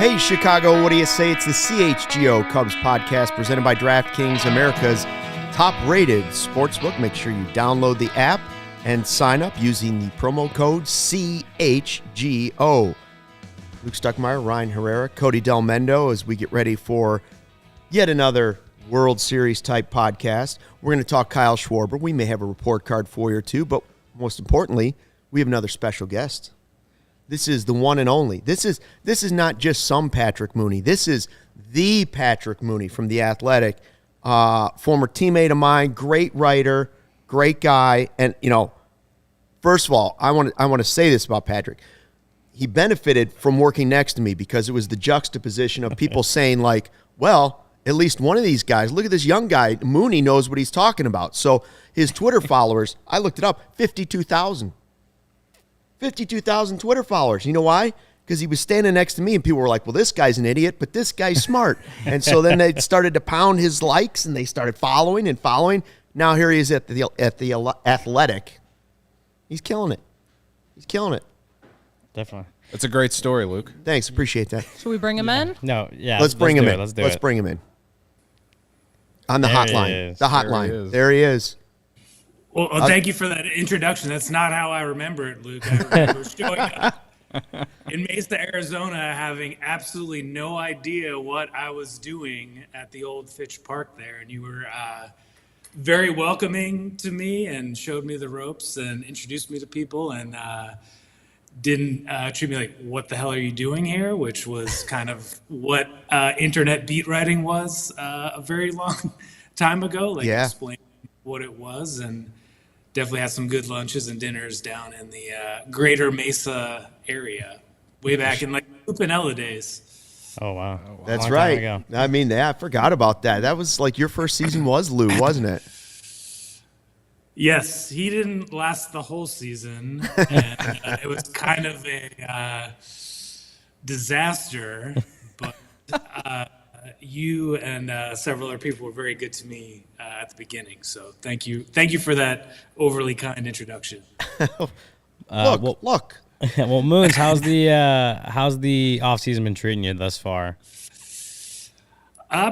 Hey, Chicago, what do you say? It's the CHGO Cubs Podcast presented by DraftKings, America's top-rated sportsbook. Make sure you download the app and sign up using the promo code CHGO. Luke Stuckmeyer, Ryan Herrera, Cody Delmendo as we get ready for yet another World Series-type podcast. We're going to talk Kyle Schwarber. We may have a report card for you or two, but most importantly, we have another special guest. This is the one and only. This is not just some Patrick Mooney. This is the Patrick Mooney from The Athletic, former teammate of mine, great writer, great guy. And, you know, first of all, I want to say this about Patrick. He benefited from working next to me because it was the juxtaposition of people saying, like, well, at least one of these guys, look at this young guy, Mooney knows what he's talking about. So his Twitter followers, I looked it up, 52,000. 52,000 Twitter followers. You know why? Because he was standing next to me and people were like, well, this guy's an idiot, but this guy's smart. And so then they started to pound his likes and they started following and following. Now here he is at the Athletic. He's killing it. He's killing it. Definitely. That's a great story, Luke. Thanks. Appreciate that. Should we bring him in? No, yeah. Let's bring him in. Let's do Let's it. bring him in. On the There he hotline. is. The There he hotline. is. There he is. Well, thank you for that introduction. That's not how I remember it, Luke. I remember showing up in Mesa, Arizona, having absolutely no idea what I was doing at the old Fitch Park there. And you were very welcoming to me and showed me the ropes and introduced me to people and didn't treat me like, what the hell are you doing here? Which was kind of what internet beat writing was a very long time ago. Like explaining what it was, and definitely had some good lunches and dinners down in the greater Mesa area way back in like Upanella days. Oh, wow. That's Long time right. ago. I mean, I forgot about that. That was like your first season was Lou, wasn't it? Yes, he didn't last the whole season, and it was kind of a disaster, but you and several other people were very good to me at the beginning. So thank you for that overly kind introduction. Look. Well, Moons, how's the off season been treating you thus far?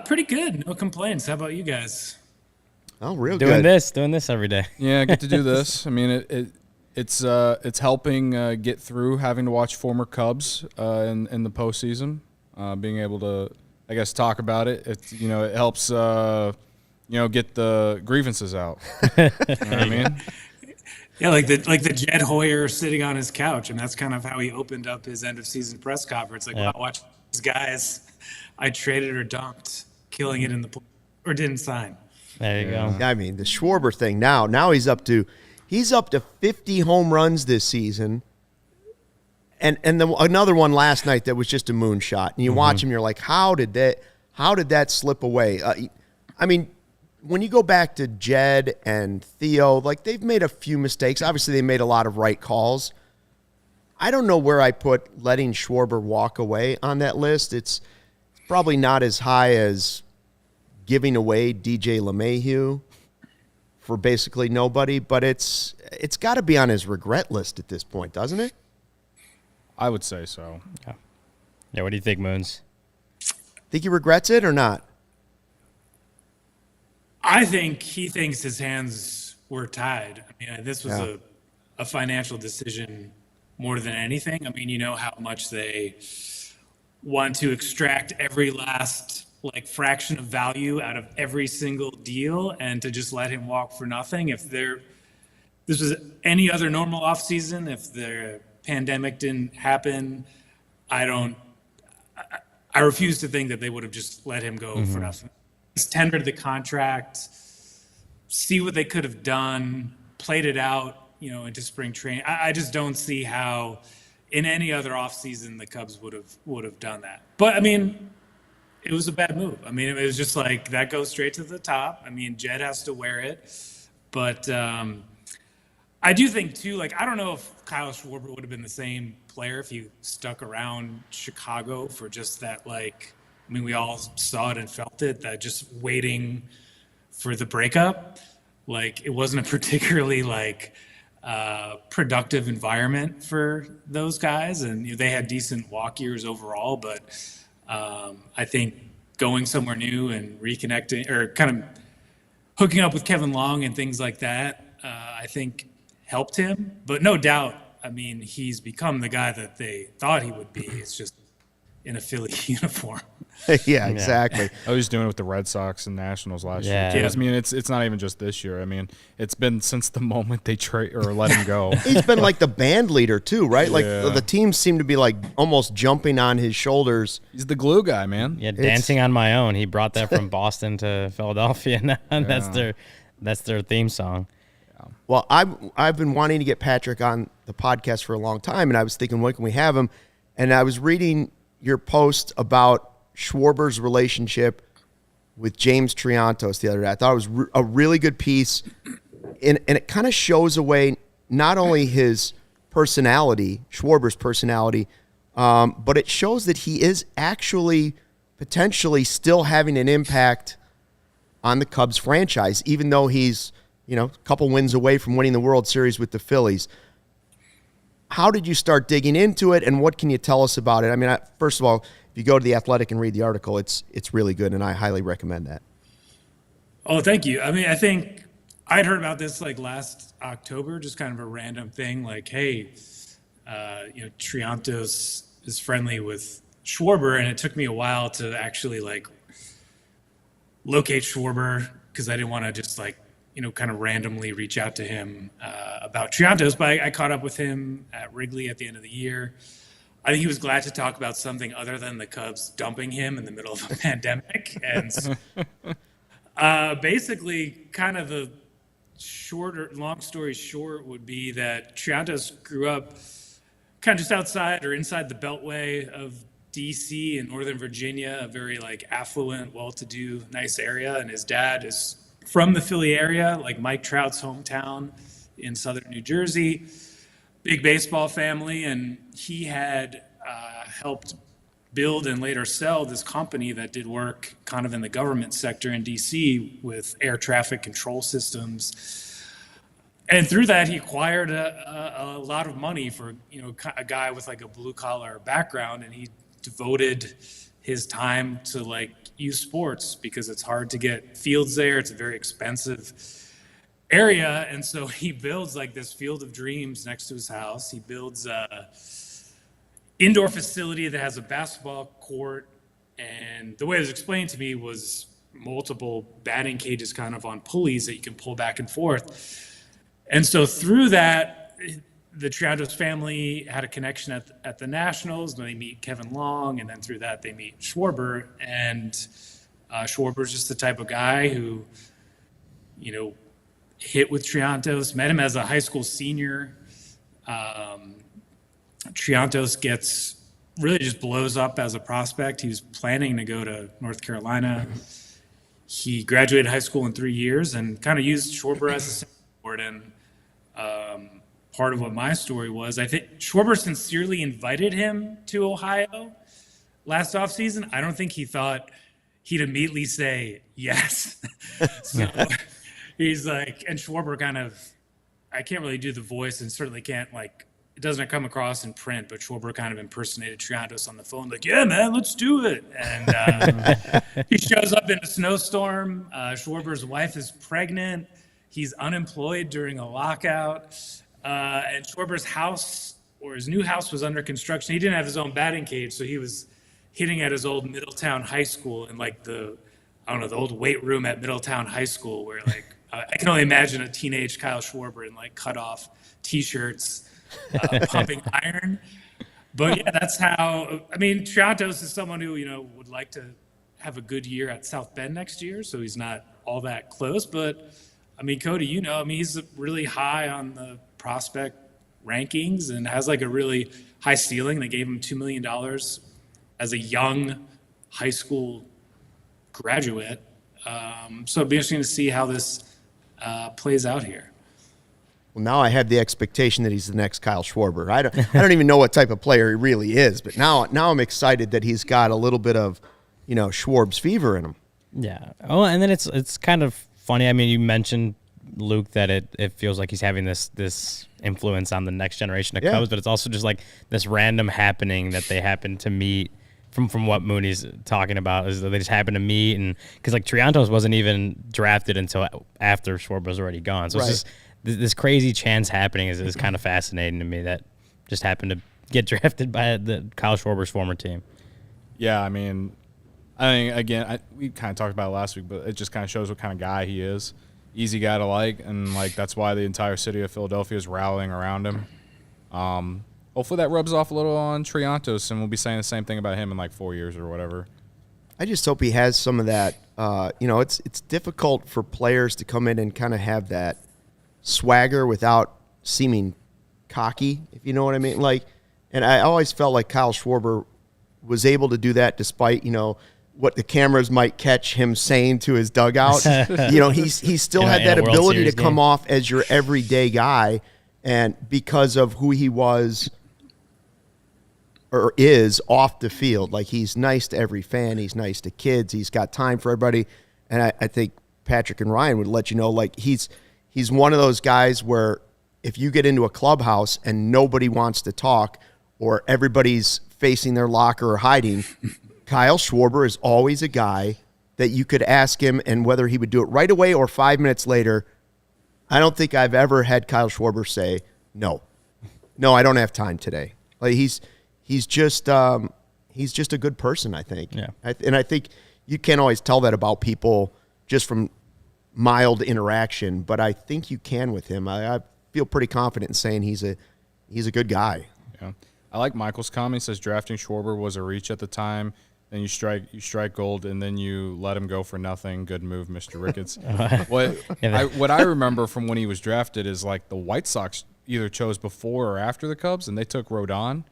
Pretty good. No complaints. How about you guys? Oh, real Doing good. this every day. Yeah, I get to do this. I mean, it's helping get through having to watch former Cubs in the postseason, being able to, I guess, talk about it. It helps get the grievances out. You know what I mean? Yeah, like the Jed Hoyer sitting on his couch, and that's kind of how he opened up his end of season press conference. Like, wow, watch these guys I traded or dumped, killing it in the or didn't sign. There you go. I mean, the Schwarber thing now he's up to 50 home runs this season. And another one last night that was just a moonshot. And you watch him, you're like, how did that slip away? I mean, when you go back to Jed and Theo, like they've made a few mistakes. Obviously, they made a lot of right calls. I don't know where I put letting Schwarber walk away on that list. It's probably not as high as giving away DJ LeMahieu for basically nobody, but it's got to be on his regret list at this point, doesn't it? I would say so. Yeah. What do you think, Moons? Think he regrets it or not? I think he thinks his hands were tied. I mean, this was a financial decision more than anything. I mean, you know how much they want to extract every last fraction of value out of every single deal, and to just let him walk for nothing. If this was any other normal offseason, if the pandemic didn't happen, I refuse to think that they would have just let him go for nothing. He's tendered the contract, see what they could have done, played it out, into spring training. I just don't see how in any other offseason the Cubs would have done that. But I mean, it was a bad move. I mean, it was just like that goes straight to the top. I mean, Jed has to wear it, but I do think too. I don't know if Kyle Schwarber would have been the same player if he stuck around Chicago for just that. I mean, we all saw it and felt it. That just waiting for the breakup. It wasn't a particularly productive environment for those guys, and they had decent walk years overall, but I think going somewhere new and reconnecting or kind of hooking up with Kevin Long and things like that, I think helped him. But no doubt, I mean, he's become the guy that they thought he would be. It's just in a Philly uniform. Yeah, exactly. I was doing it with the Red Sox and Nationals last year. Yeah. I mean, it's not even just this year. I mean, it's been since the moment they trade or let him go. He's been like the band leader too, right? Like Yeah. the teams seem to be like almost jumping on his shoulders. He's the glue guy, man. Yeah, Dancing on My Own. He brought that from Boston to Philadelphia. Now that's their theme song. Well, I've been wanting to get Patrick on the podcast for a long time, and I was thinking, when can we have him? And I was reading your post about Schwarber's relationship with James Triantos the other day. I thought it was a really good piece, and it kind of shows away not only his personality, Schwarber's personality, but it shows that he is actually potentially still having an impact on the Cubs franchise, even though he's, a couple wins away from winning the World Series with the Phillies. How did you start digging into it, and what can you tell us about it? I mean, first of all, if you go to The Athletic and read the article, it's really good, and I highly recommend that. Oh, thank you. I mean, I think I'd heard about this like last October, just kind of a random thing like, hey, Triantos is friendly with Schwarber, and it took me a while to actually like locate Schwarber because I didn't want to just like, kind of randomly reach out to him about Triantos, but I caught up with him at Wrigley at the end of the year. I think he was glad to talk about something other than the Cubs dumping him in the middle of a pandemic. And basically, kind of the long story short would be that Triantos grew up kind of just outside or inside the beltway of DC in Northern Virginia, a very like affluent, well-to-do, nice area. And his dad is from the Philly area, like Mike Trout's hometown in southern New Jersey. Big baseball family, and he had helped build and later sell this company that did work kind of in the government sector in DC with air traffic control systems. And through that, he acquired a lot of money for a guy with like a blue collar background, and he devoted his time to like youth sports because it's hard to get fields there. It's a very expensive area, and so he builds like this field of dreams next to his house. He builds a indoor facility that has a basketball court, and the way it was explained to me was multiple batting cages kind of on pulleys that you can pull back and forth. And so through that, the Triantos family had a connection at the Nationals. Then they meet Kevin Long, and then through that they meet Schwarber. And Schwarber's just the type of guy who, hit with Triantos, met him as a high school senior. Triantos just blows up as a prospect. He was planning to go to North Carolina. He graduated high school in 3 years and kind of used Schwarber as a springboard. And part of what my story was, I think Schwarber sincerely invited him to Ohio last offseason. I don't think he thought he'd immediately say yes. So he's like, and Schwarber kind of, I can't really do the voice and certainly can't like, it doesn't come across in print, but Schwarber kind of impersonated Triantos on the phone, like, yeah, man, let's do it. And he shows up in a snowstorm. Schwarber's wife is pregnant. He's unemployed during a lockout. And Schwarber's house, or his new house, was under construction. He didn't have his own batting cage, so he was hitting at his old Middletown High School in like the old weight room at Middletown High School, where like I can only imagine a teenage Kyle Schwarber in like cut off T-shirts, pumping iron. But yeah, that's how. I mean, Triantos is someone who would like to have a good year at South Bend next year, so he's not all that close. But I mean, Cody, he's really high on the prospect rankings and has like a really high ceiling. They gave him $2 million as a young high school graduate. So it'll be interesting to see how this plays out here. Well, now I have the expectation that he's the next Kyle Schwarber. I don't even know what type of player he really is, but now I'm excited that he's got a little bit of, Schwarb's fever in him. Yeah. Oh, and then it's kind of funny. I mean, you mentioned, Luke, that it feels like he's having this influence on the next generation of Cubs, but it's also just like this random happening that they happen to meet from what Mooney's talking about is that they just happened to meet, and because like Triantos wasn't even drafted until after Schwarber was already gone. So it's just this crazy chance happening is kind of fascinating to me that just happened to get drafted by the Kyle Schwarber's former team. Yeah, I mean, again, we kind of talked about it last week, but it just kind of shows what kind of guy he is. Easy guy to like, and like that's why the entire city of Philadelphia is rallying around him. Hopefully that rubs off a little on Triantos, and we'll be saying the same thing about him in like 4 years or whatever. I just hope he has some of that. It's difficult for players to come in and kind of have that swagger without seeming cocky, if you know what I mean. Like, and I always felt like Kyle Schwarber was able to do that despite, what the cameras might catch him saying to his dugout. He still had that ability to come off as your everyday guy, and because of who he was or is off the field, like he's nice to every fan, he's nice to kids, he's got time for everybody, and I think Patrick and Ryan would let you know, like he's one of those guys where if you get into a clubhouse and nobody wants to talk or everybody's facing their locker or hiding, Kyle Schwarber is always a guy that you could ask him, and whether he would do it right away or 5 minutes later, I don't think I've ever had Kyle Schwarber say, no, I don't have time today. Like he's just a good person, I think. Yeah. And I think you can't always tell that about people just from mild interaction, but I think you can with him. I feel pretty confident in saying he's a good guy. Yeah. I like Michael's comment. He says drafting Schwarber was a reach at the time. Then you strike gold, and then you let him go for nothing. Good move, Mr. Ricketts. What I remember from when he was drafted is like the White Sox either chose before or after the Cubs, and they took Rodon,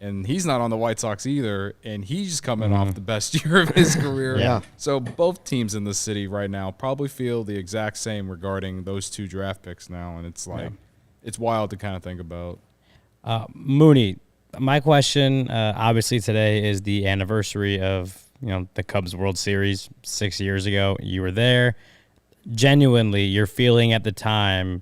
and he's not on the White Sox either, and he's coming off the best year of his career. Yeah. So both teams in the city right now probably feel the exact same regarding those two draft picks now, and it's like it's wild to kind of think about. Mooney, my question, obviously today is the anniversary of the Cubs World Series 6 years ago. You were there. Genuinely, your feeling at the time,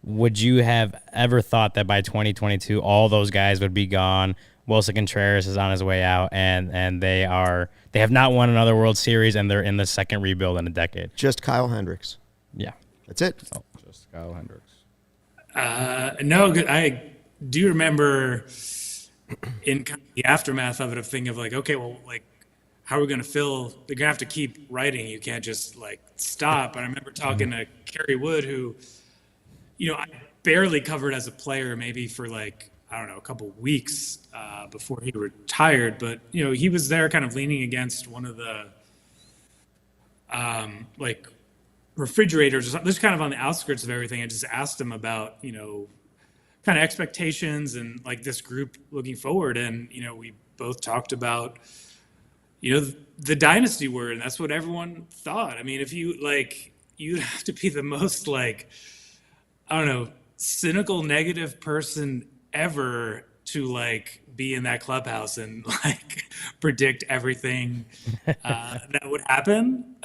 would you have ever thought that by 2022 all those guys would be gone? Wilson Contreras is on his way out, and they have not won another World Series, and they're in the second rebuild in a decade. Just Kyle Hendricks. Yeah, that's it. Just Kyle Hendricks. No, I do remember in kind of the aftermath of it, of thinking of like, okay, well, like, how are we going to fill? They're going to have to keep writing. You can't just like stop. And I remember talking to Kerry Wood, who, I barely covered as a player, maybe for like, I don't know, a couple weeks before he retired. But, he was there kind of leaning against one of the like refrigerators or something, just kind of on the outskirts of everything. I just asked him about, kind of expectations and like this group looking forward. And, we both talked about, the dynasty word, and that's what everyone thought. I mean, if you like, you'd have to be the most like, I don't know, cynical, negative person ever to like be in that clubhouse and like predict everything that would happen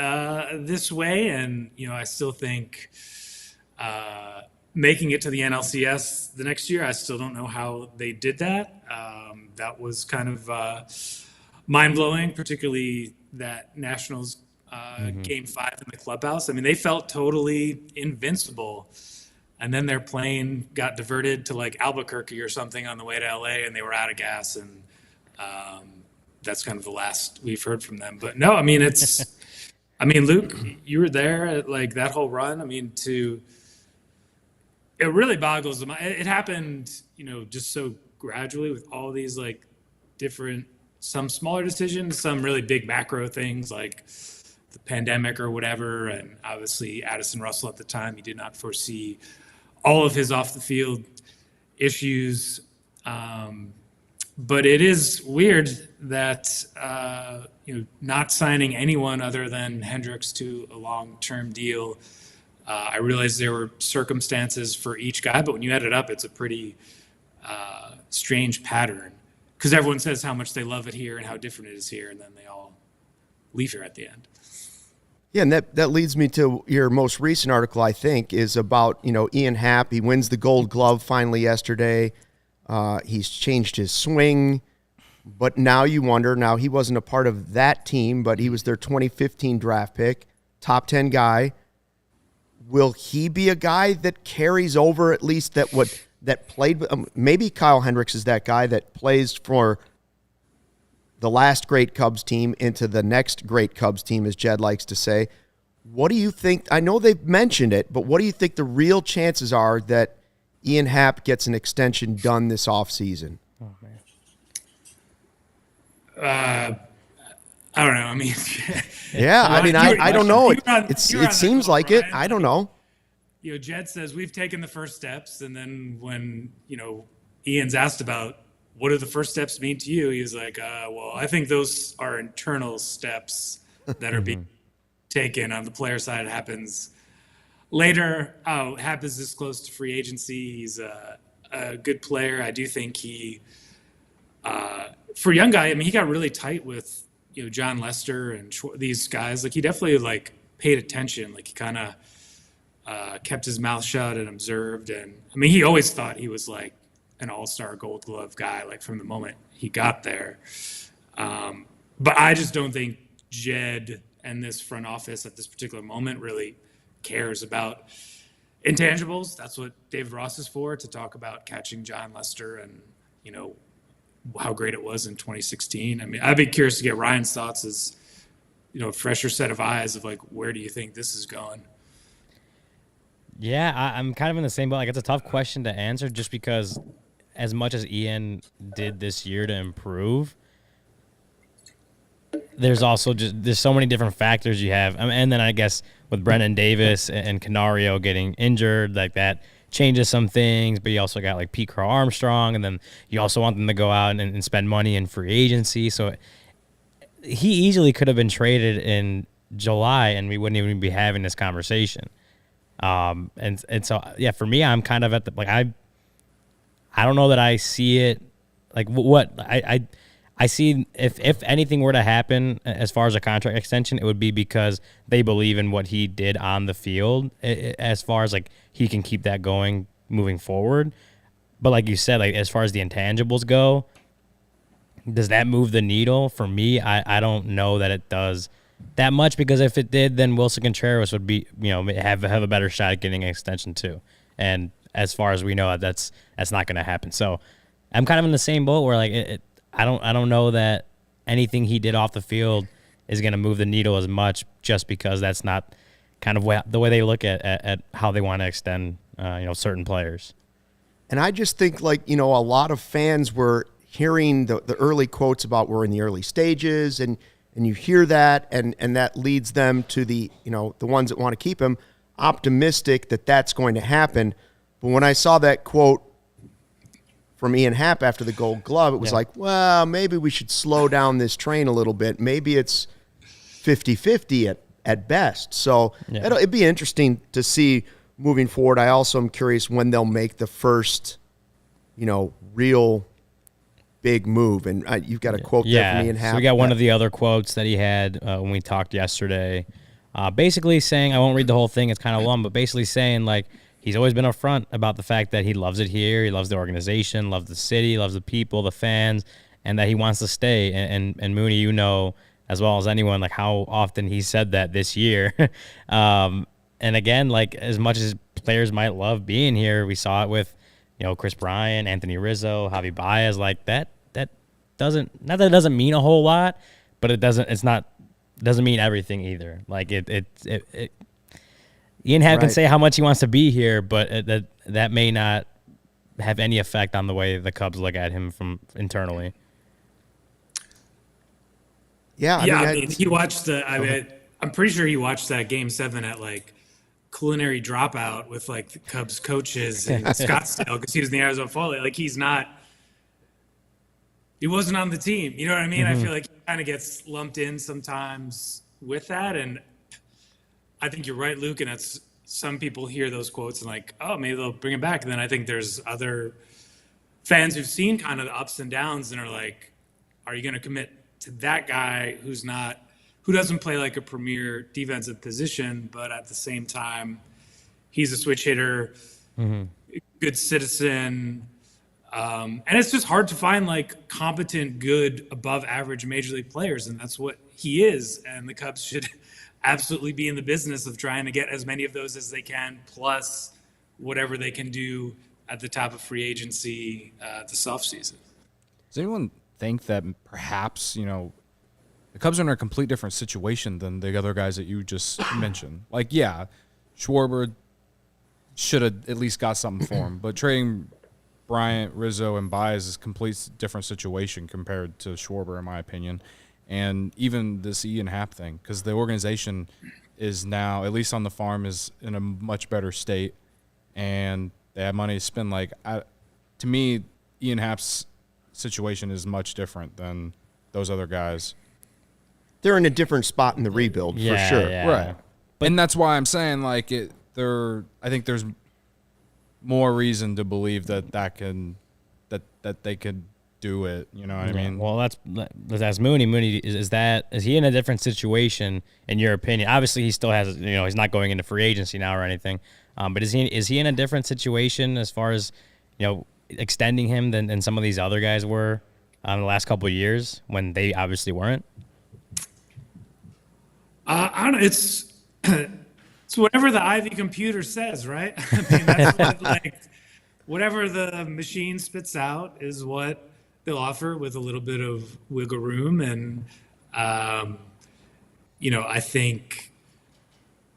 this way. And, I still think, making it to the NLCS the next year, I still don't know how they did that. That was kind of mind-blowing, particularly that Nationals Game 5 in the clubhouse. I mean, they felt totally invincible. And then their plane got diverted to like Albuquerque or something on the way to LA, and they were out of gas. And that's kind of the last we've heard from them. But no, I mean, Luke, you were there at like that whole run. I mean, it really boggles the mind. It happened, just so gradually with all these like different, some smaller decisions, some really big macro things like the pandemic or whatever. And obviously Addison Russell at the time, he did not foresee all of his off the field issues. But it is weird that, not signing anyone other than Hendricks to a long-term deal. I realized there were circumstances for each guy, but when you add it up, it's a pretty strange pattern, because everyone says how much they love it here and how different it is here, and then they all leave here at the end. Yeah, and that leads me to your most recent article, I think, is about, Ian Happ. He wins the Gold Glove finally yesterday. He's changed his swing. But now you wonder, now he wasn't a part of that team, but he was their 2015 draft pick, top 10 guy. Will he be a guy that carries over at least that played? Maybe Kyle Hendricks is that guy that plays for the last great Cubs team into the next great Cubs team, as Jed likes to say. What do you think? I know they've mentioned it, but what do you think the real chances are that Ian Happ gets an extension done this offseason? Oh, man. I don't know. I mean, yeah, I mean, I don't know. It seems like it. Ryan. I don't know. Jed says we've taken the first steps, and then when Ian's asked about what do the first steps mean to you, he's like, well, I think those are internal steps that are being taken. On the player side, it happens later. Happ is this close to free agency. He's a good player. I do think he, for a young guy, I mean, he got really tight with John Lester and these guys. Like, he definitely paid attention. Like, he kind of kept his mouth shut and observed. And I mean, he always thought he was like an all-star Gold Glove guy, like from the moment he got there. But I just don't think Jed and this front office at this particular moment really cares about intangibles. That's what David Ross is for, to talk about catching John Lester and, how great it was in 2016. I mean, I'd be curious to get Ryan's thoughts as, a fresher set of eyes of where do you think this is going? Yeah, I'm kind of in the same boat. It's a tough question to answer just because as much as Ian did this year to improve, there's also there's so many different factors you have. And then I guess with Brendan Davis and Canario getting injured, that changes some things, but you also got Pete Crow Armstrong, and then you also want them to go out and spend money in free agency. So he easily could have been traded in July and we wouldn't even be having this conversation. And so, yeah, for me, I'm kind of at the, I don't know that I see it what I see if anything were to happen as far as a contract extension, it would be because they believe in what he did on the field as far as he can keep that going moving forward. But like you said, as far as the intangibles go, does that move the needle? For me, I don't know that it does that much, because if it did, then Wilson Contreras would be, have a better shot at getting an extension too. And as far as we know, that's not going to happen. So I'm kind of in the same boat where I don't know that anything he did off the field is going to move the needle as much, just because that's not kind of the way they look at how they want to extend certain players. And I just think a lot of fans were hearing the early quotes about we're in the early stages, and you hear that, and that leads them to the ones that want to keep him optimistic that that's going to happen. But when I saw that quote from Ian Happ after the Gold Glove, it was well, maybe we should slow down this train a little bit. Maybe it's 50-50 at best. So it'd be interesting to see moving forward. I also am curious when they'll make the first, real big move. And you've got a quote there from Ian Happ. So we got one of the other quotes that he had when we talked yesterday, basically saying, I won't read the whole thing, it's kind of long, but basically saying he's always been upfront about the fact that he loves it here, he loves the organization, loves the city, loves the people, the fans, and that he wants to stay. And Mooney, as well as anyone, how often he said that this year. And again, as much as players might love being here, we saw it with Chris Bryant, Anthony Rizzo, Javi Baez, that doesn't, not that it doesn't mean a whole lot, but it doesn't mean everything either. Ian Happ can say how much he wants to be here, but that may not have any effect on the way the Cubs look at him from internally. Yeah, I mean, he watched I'm pretty sure he watched that Game 7 at Culinary Dropout with the Cubs coaches in Scottsdale, because he was in the Arizona Fall League. He wasn't on the team. You know what I mean? Mm-hmm. I feel like he kind of gets lumped in sometimes with that, and I think you're right, Luke, and that's, some people hear those quotes and oh, maybe they'll bring him back. And then I think there's other fans who've seen kind of the ups and downs and are are you going to commit to that guy who doesn't play a premier defensive position, but at the same time, he's a switch hitter, good citizen, And it's just hard to find like competent, good, above average major league players. And that's what he is. And the Cubs should absolutely be in the business of trying to get as many of those as they can, plus whatever they can do at the top of free agency this offseason. Does anyone think that perhaps, the Cubs are in a complete different situation than the other guys that you just mentioned? Like, yeah, Schwarber should have at least got something for him, but trading Bryant, Rizzo, and Baez is a complete different situation compared to Schwarber, in my opinion. And even this Ian Happ thing, because the organization is now, at least on the farm, is in a much better state, and they have money to spend. Like, to me, Ian Happ's situation is much different than those other guys. They're in a different spot in the rebuild, for sure. Yeah. Right. And that's why I'm saying, like, I think there's more reason to believe that they could do it. You know what I mean? Well, let's ask Mooney. Mooney, is he in a different situation in your opinion? Obviously, he still has, he's not going into free agency now or anything. But is he in a different situation as far as, extending him than some of these other guys were the last couple of years when they obviously weren't? I don't know. It's whatever the Ivy computer says, right? I mean, that's what, whatever the machine spits out is what they'll offer with a little bit of wiggle room. And, I think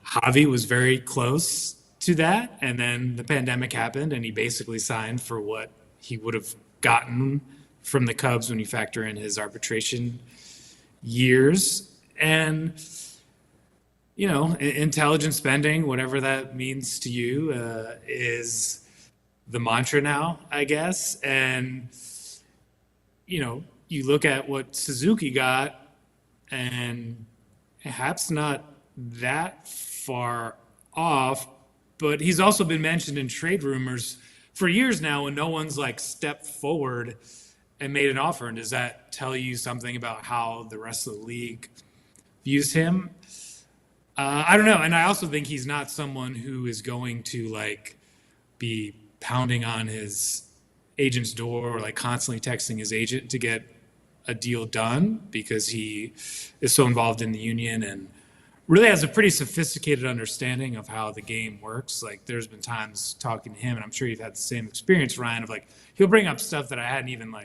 Javi was very close to that. And then the pandemic happened and he basically signed for what he would have gotten from the Cubs when you factor in his arbitration years. And, intelligent spending, whatever that means to you, is the mantra now, I guess. And, you look at what Suzuki got, and Happ's not that far off, but he's also been mentioned in trade rumors for years now when no one's stepped forward and made an offer. And does that tell you something about how the rest of the league views him? I don't know. And I also think he's not someone who is going to be pounding on his agent's door or constantly texting his agent to get a deal done, because he is so involved in the union and really has a pretty sophisticated understanding of how the game works. There's been times talking to him, and I'm sure you've had the same experience, Ryan, of he'll bring up stuff that I hadn't even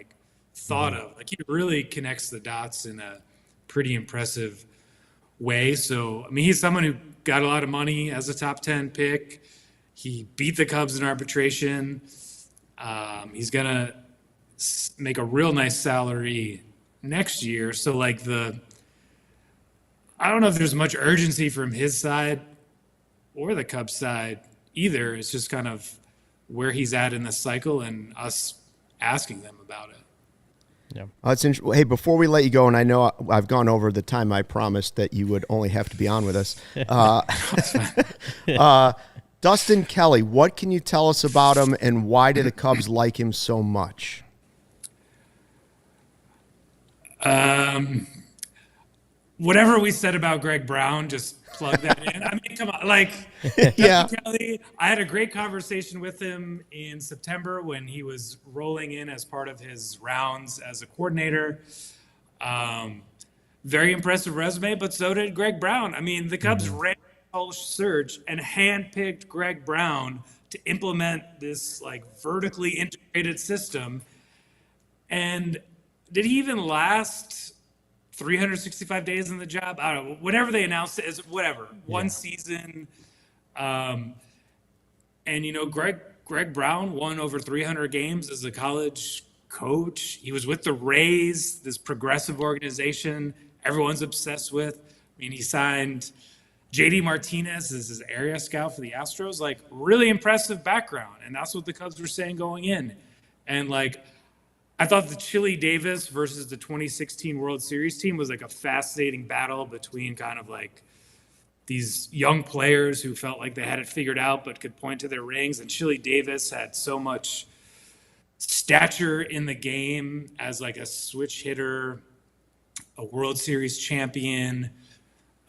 thought of. He really connects the dots in a pretty impressive way. So, I mean, he's someone who got a lot of money as a top 10 pick. He beat the Cubs in arbitration. He's going to make a real nice salary next year. So, I don't know if there's much urgency from his side or the Cubs side either. It's just kind of where he's at in the cycle and us asking them about it. Yeah. Hey, before we let you go, and I know I've gone over the time I promised that you would only have to be on with us. Dustin Kelly, what can you tell us about him, and why do the Cubs like him so much? Whatever we said about Greg Brown, just plug that in. I mean, come on. Yeah. Dustin Kelly, I had a great conversation with him in September when he was rolling in as part of his rounds as a coordinator. Very impressive resume, but so did Greg Brown. I mean, the Cubs ran a whole surge and handpicked Greg Brown to implement this vertically integrated system. And did he even last 365 days in the job? I don't know. Whatever they announced it is whatever. One season. And Greg Brown won over 300 games as a college coach. He was with the Rays, this progressive organization everyone's obsessed with. I mean, he signed JD Martinez as his area scout for the Astros. Really impressive background. And that's what the Cubs were saying going in. And I thought the Chili Davis versus the 2016 World Series team was a fascinating battle between kind of these young players who felt like they had it figured out but could point to their rings. And Chili Davis had so much stature in the game as a switch hitter, a World Series champion,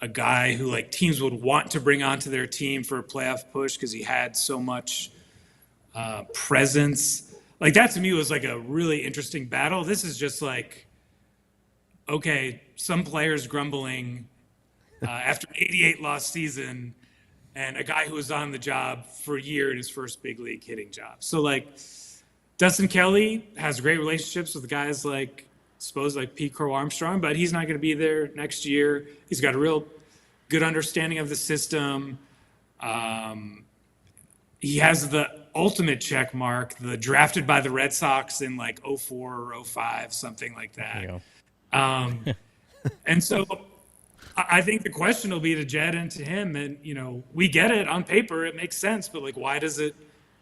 a guy who teams would want to bring onto their team for a playoff push because he had so much presence. like that to me was like a really interesting battle. This is just like, okay, some players grumbling after an 88 loss season, and a guy who was on the job for a year in his first big league hitting job. So like Dustin Kelly has great relationships with guys like, suppose like Pete Crow Armstrong, but he's not going to be there next year. He's got a real good understanding of the system. He has the ultimate check mark, the drafted by the Red Sox in like 04 or 05, something like that. And so I think the question will be to Jed and to him, and, you know, we get it on paper. It makes sense, but like,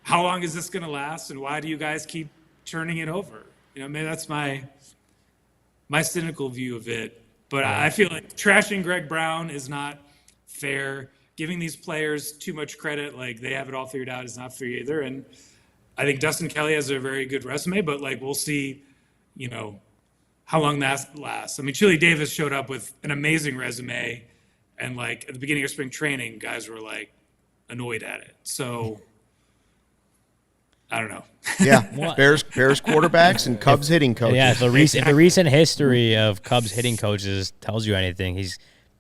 how long is this going to last? And why do you guys keep turning it over? You know, maybe that's my cynical view of it. But I feel like trashing Greg Brown is not fair. Giving these players too much credit, like they have it all figured out, is not fair either. And I think Dustin Kelly has a very good resume, but like, we'll see, you know, how long that lasts. I mean, Chili Davis showed up with an amazing resume, and like at the beginning of spring training, guys were like annoyed at it. So I don't know. Yeah, Bears quarterbacks and Cubs hitting coaches. Yeah, if the recent history of Cubs hitting coaches tells you anything,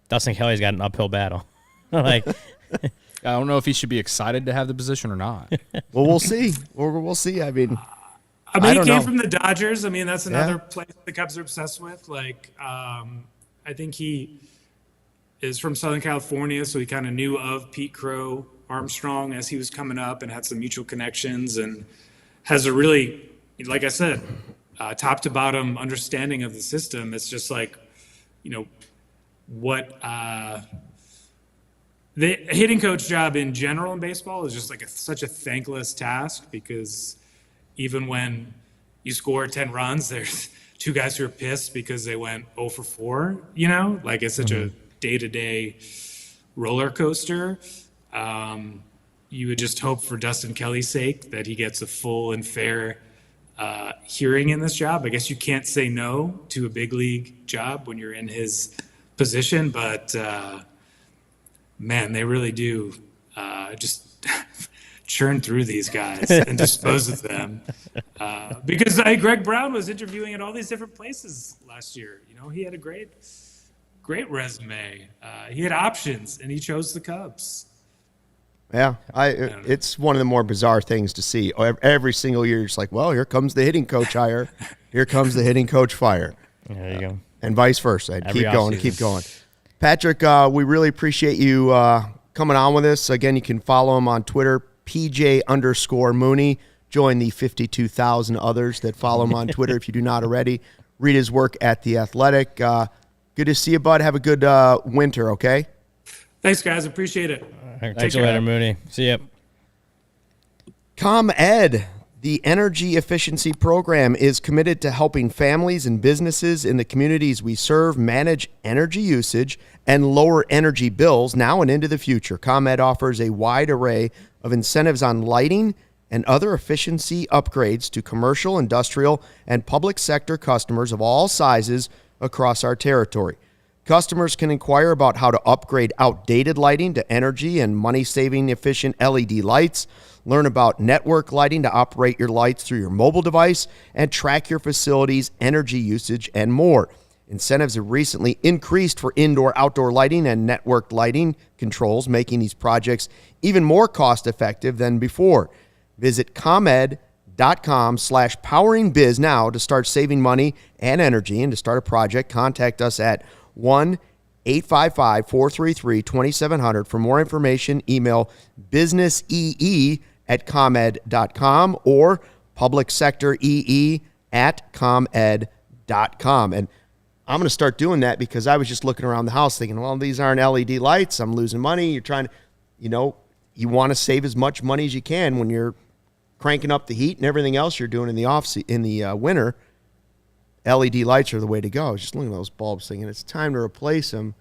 Dustin Kelly's got an uphill battle. Like, I don't know if he should be excited to have the position or not. Well, we'll see. We'll see. I mean, he came from the Dodgers. I mean, that's another place the Cubs are obsessed with. Like, I think he is from Southern California, so he kind of knew of Pete Crow Armstrong as he was coming up and had some mutual connections, and has a really, like I said, top to bottom understanding of the system. It's just like, you know, what the hitting coach job in general in baseball is just like such a thankless task, because even when you score 10 runs, there's two guys who are pissed because they went 0 for 4, you know? Like, it's such a day-to-day roller coaster. You would just hope for Dustin Kelly's sake that he gets a full and fair hearing in this job. I guess you can't say no to a big league job when you're in his position, but man, they really do just churn through these guys and dispose of them. Because Greg Brown was interviewing at all these different places last year. You know, he had a great resume. He had options, and he chose the Cubs. Yeah, it's one of the more bizarre things to see. Every single year, it's like, well, here comes the hitting coach hire. Here comes the hitting coach fire. There you go. And vice versa. Every Keep going. Patrick, we really appreciate you coming on with us. Again, you can follow him on Twitter, PJ_Mooney. Join the 52,000 others that follow him on Twitter if you do not already. Read his work at The Athletic. Good to see you, bud. Have a good winter, okay? Thanks, guys. Appreciate it. Take you later, Mooney. See ya. ComEd, the energy efficiency program, is committed to helping families and businesses in the communities we serve manage energy usage and lower energy bills now and into the future. ComEd offers a wide array of incentives on lighting and other efficiency upgrades to commercial, industrial, and public sector customers of all sizes across our territory. Customers can inquire about how to upgrade outdated lighting to energy and money-saving efficient LED lights, learn about network lighting to operate your lights through your mobile device, and track your facility's energy usage, and more. Incentives have recently increased for indoor-outdoor lighting and networked lighting controls, making these projects even more cost-effective than before. Visit ComEd.com/poweringbiz now to start saving money and energy. And to start a project, contact us at 1-855-433-2700. For more information, email businessee@comed.com or publicsectoree@comed.com. And I'm going to start doing that because I was just looking around the house thinking, well, these aren't LED lights. I'm losing money. You're trying to, you want to save as much money as you can when you're cranking up the heat and everything else you're doing in the winter. LED lights are the way to go. I was just looking at those bulbs thinking it's time to replace them.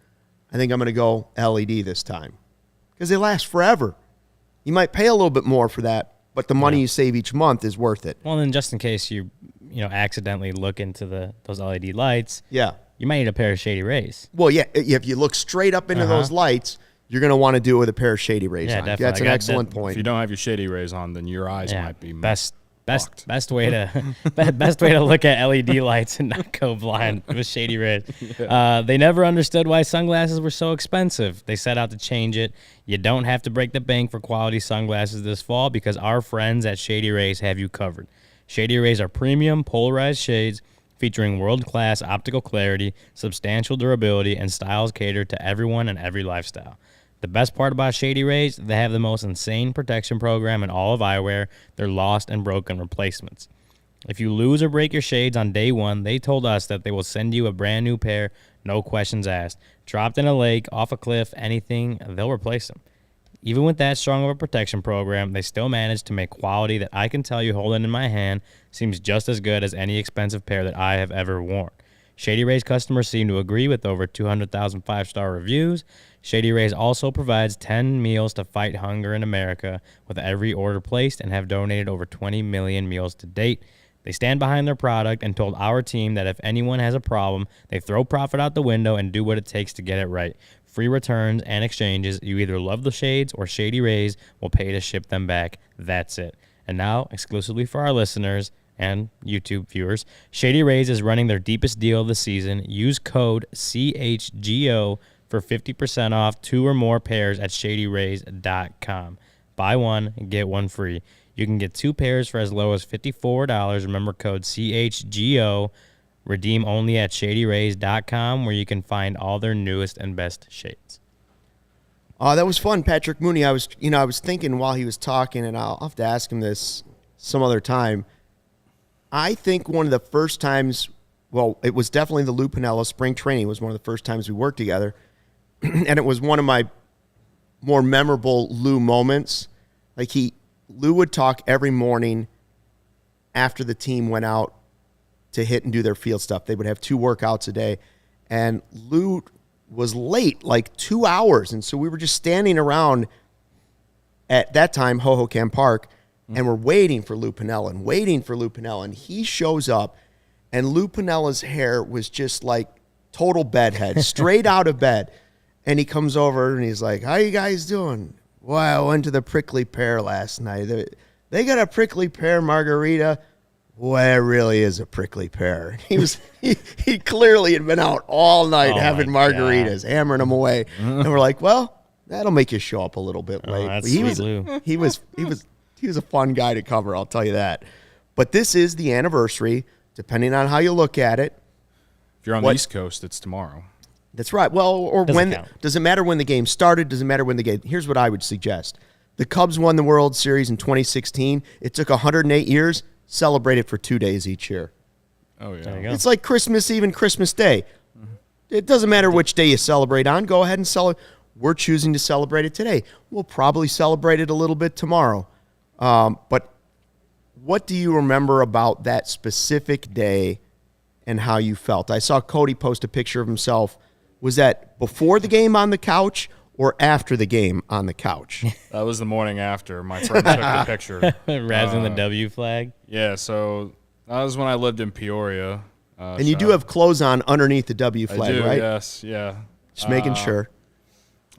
I think I'm going to go LED this time because they last forever. You might pay a little bit more for that, but the money you save each month is worth it. Well, then just in case you accidentally look into those LED lights, you might need a pair of Shady Rays. Well, yeah, if you look straight up into those lights, you're going to want to do it with a pair of Shady Rays on. Definitely. That's an excellent point. If you don't have your Shady Rays on, then your eyes might be best Best way to look at LED lights and not go blind with Shady Rays. Yeah. They never understood why sunglasses were so expensive. They set out to change it. You don't have to break the bank for quality sunglasses this fall because our friends at Shady Rays have you covered. Shady Rays are premium polarized shades featuring world-class optical clarity, substantial durability, and styles catered to everyone and every lifestyle. The best part about Shady Rays, they have the most insane protection program in all of eyewear. They're lost and broken replacements. If you lose or break your shades on day one, they told us that they will send you a brand new pair, no questions asked. Dropped in a lake, off a cliff, anything, they'll replace them. Even with that strong of a protection program, they still manage to make quality that I can tell you holding in my hand seems just as good as any expensive pair that I have ever worn. Shady Rays customers seem to agree with over 200,000 5-star reviews. Shady Rays also provides 10 meals to fight hunger in America with every order placed and have donated over 20 million meals to date. They stand behind their product and told our team that if anyone has a problem, they throw profit out the window and do what it takes to get it right. Free returns and exchanges. You either love the shades or Shady Rays will pay to ship them back. That's it. And now, exclusively for our listeners and YouTube viewers, Shady Rays is running their deepest deal of the season. Use code CHGO for 50% off 2 or more pairs at shadyrays.com. Buy one and get one free. You can get 2 pairs for as low as $54. Remember code CHGO. Redeem only at shadyrays.com, where you can find all their newest and best shades. That was fun, Patrick Mooney. I was thinking while he was talking, and I'll have to ask him this some other time. I think one of the first times, well, it was definitely the Lou Piniella spring training was one of the first times we worked together, and it was one of my more memorable Lou moments. Like Lou would talk every morning after the team went out to hit and do their field stuff. They would have 2 workouts a day, and Lou was late, like 2 hours, and so we were just standing around at that time, Hohokam Park, and we're waiting for Lou Piniella and he shows up, and Lou Pinella's hair was just like total bedhead, straight out of bed, and he comes over and he's like, "How you guys doing?" "Well, I went to the Prickly Pear last night. They got a Prickly Pear margarita." "Well, it really is a prickly pear." He clearly had been out all night having margaritas, hammering them away, and we're like, "Well, that'll make you show up a little bit late." That's He was a fun guy to cover, I'll tell you that. But this is the anniversary, depending on how you look at it. If you're on the East Coast, it's tomorrow. That's right. Well, or does it matter when the game started? Does it matter when the game? Here's what I would suggest: the Cubs won the World Series in 2016. It took 108 years. Celebrate it for 2 days each year. Oh yeah, There you go. It's like Christmas Eve and Christmas Day. It doesn't matter which day you celebrate on. Go ahead and celebrate. We're choosing to celebrate it today. We'll probably celebrate it a little bit tomorrow. But what do you remember about that specific day and how you felt? I saw Cody post a picture of himself. Was that before the game on the couch or after the game on the couch? That was the morning after. My friend took the picture. Razzing the W flag. Yeah, so that was when I lived in Peoria. And you do have clothes on underneath the W flag, I do, right? Yes, yeah. Just making sure.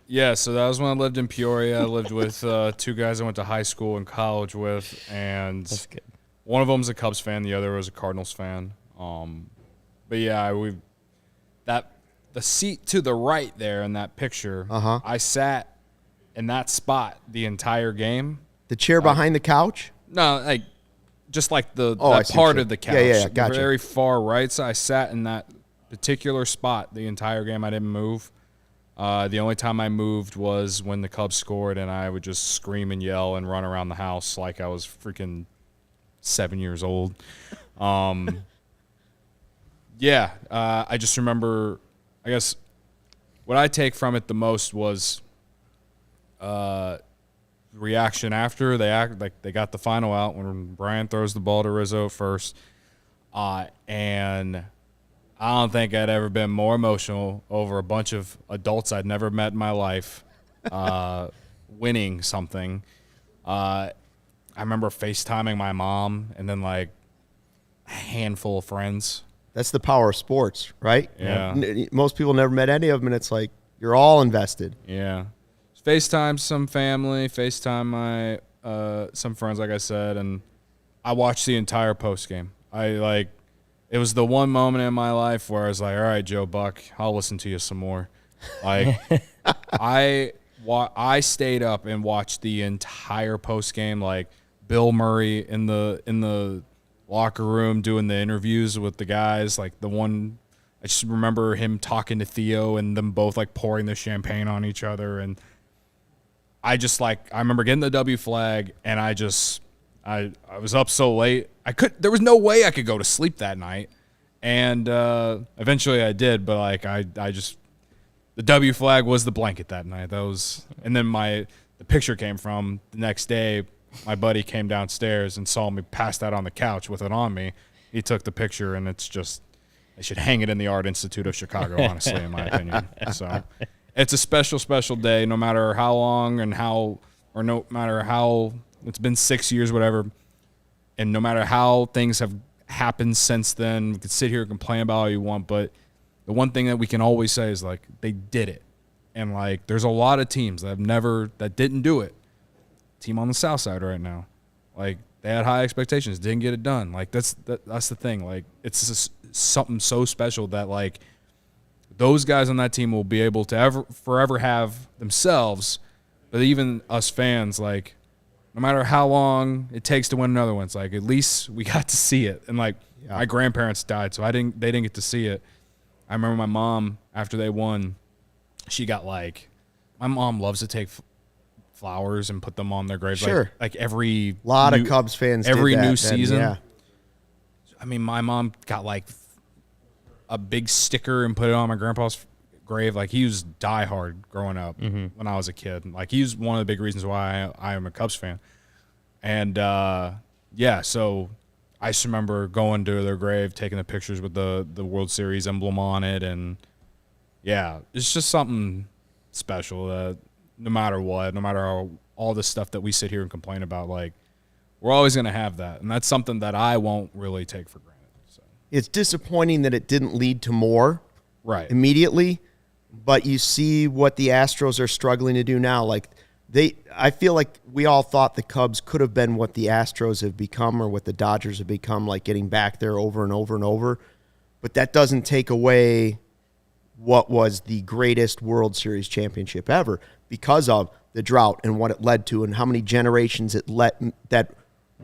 Yeah, so that was when I lived in Peoria. I lived with 2 guys I went to high school and college with, and That's good. one of them's a Cubs fan, the other was a Cardinals fan. But yeah, the seat to the right there in that picture, I sat in that spot the entire game. The chair behind the couch? No, like just like that what part you- of the couch. Yeah, gotcha. Very far right. So I sat in that particular spot the entire game. I didn't move. The only time I moved was when the Cubs scored, and I would just scream and yell and run around the house like I was freaking 7 years old. Yeah, I just remember, I guess, what I take from it the most was reaction after they act like they got the final out when Brian throws the ball to Rizzo first, and I don't think I'd ever been more emotional over a bunch of adults I'd never met in my life winning something. I remember FaceTiming my mom and then like a handful of friends. That's the power of sports, right? Yeah. Most people never met any of them, and it's like you're all invested. Yeah. FaceTime some family, FaceTime my some friends, like I said, and I watched the entire post game. It was the one moment in my life where I was like, all right, Joe Buck, I'll listen to you some more. Like, I stayed up and watched the entire post game. Like Bill Murray in the locker room doing the interviews with the guys. Like the one, I just remember him talking to Theo and them both like pouring the champagne on each other. And I remember getting the W flag, and I was up so late. There was no way I could go to sleep that night. And eventually I did, but like the W flag was the blanket that night. And then the picture came from the next day. My buddy came downstairs and saw me pass that on the couch with it on me. He took the picture, and it's just, they should hang it in the Art Institute of Chicago, honestly, in my opinion. So it's a special, special day, no matter how long no matter how it's been 6 years, whatever. And no matter how things have happened since then, we could sit here and complain about all you want, but the one thing that we can always say is, like, they did it. And, like, there's a lot of teams that didn't do it. Team on the south side right now. Like, they had high expectations, didn't get it done. Like, that's the thing. Like, it's just something so special that, like, those guys on that team will be able to forever have themselves, but even us fans, like, no matter how long it takes to win another one, it's like, at least we got to see it. And, like, my grandparents died, so they didn't get to see it. I remember my mom, after they won, she got, like, my mom loves to take flowers and put them on their graves. Sure. Like every lot of Cubs fans every did that new then, season. yeah. I mean, my mom got like a big sticker and put it on my grandpa's grave. Like, he was diehard growing up when I was a kid. Like, he was one of the big reasons why I am a Cubs fan. And so I just remember going to their grave, taking the pictures with the World Series emblem on it, and yeah, it's just something special that no matter what, no matter all the stuff that we sit here and complain about, like, we're always going to have that. And that's something that I won't really take for granted. So It's disappointing that it didn't lead to more immediately, but you see what the Astros are struggling to do now. Like, I feel like we all thought the Cubs could have been what the Astros have become or what the Dodgers have become, like getting back there over and over and over. But that doesn't take away what was the greatest World Series championship ever because of the drought and what it led to and how many generations that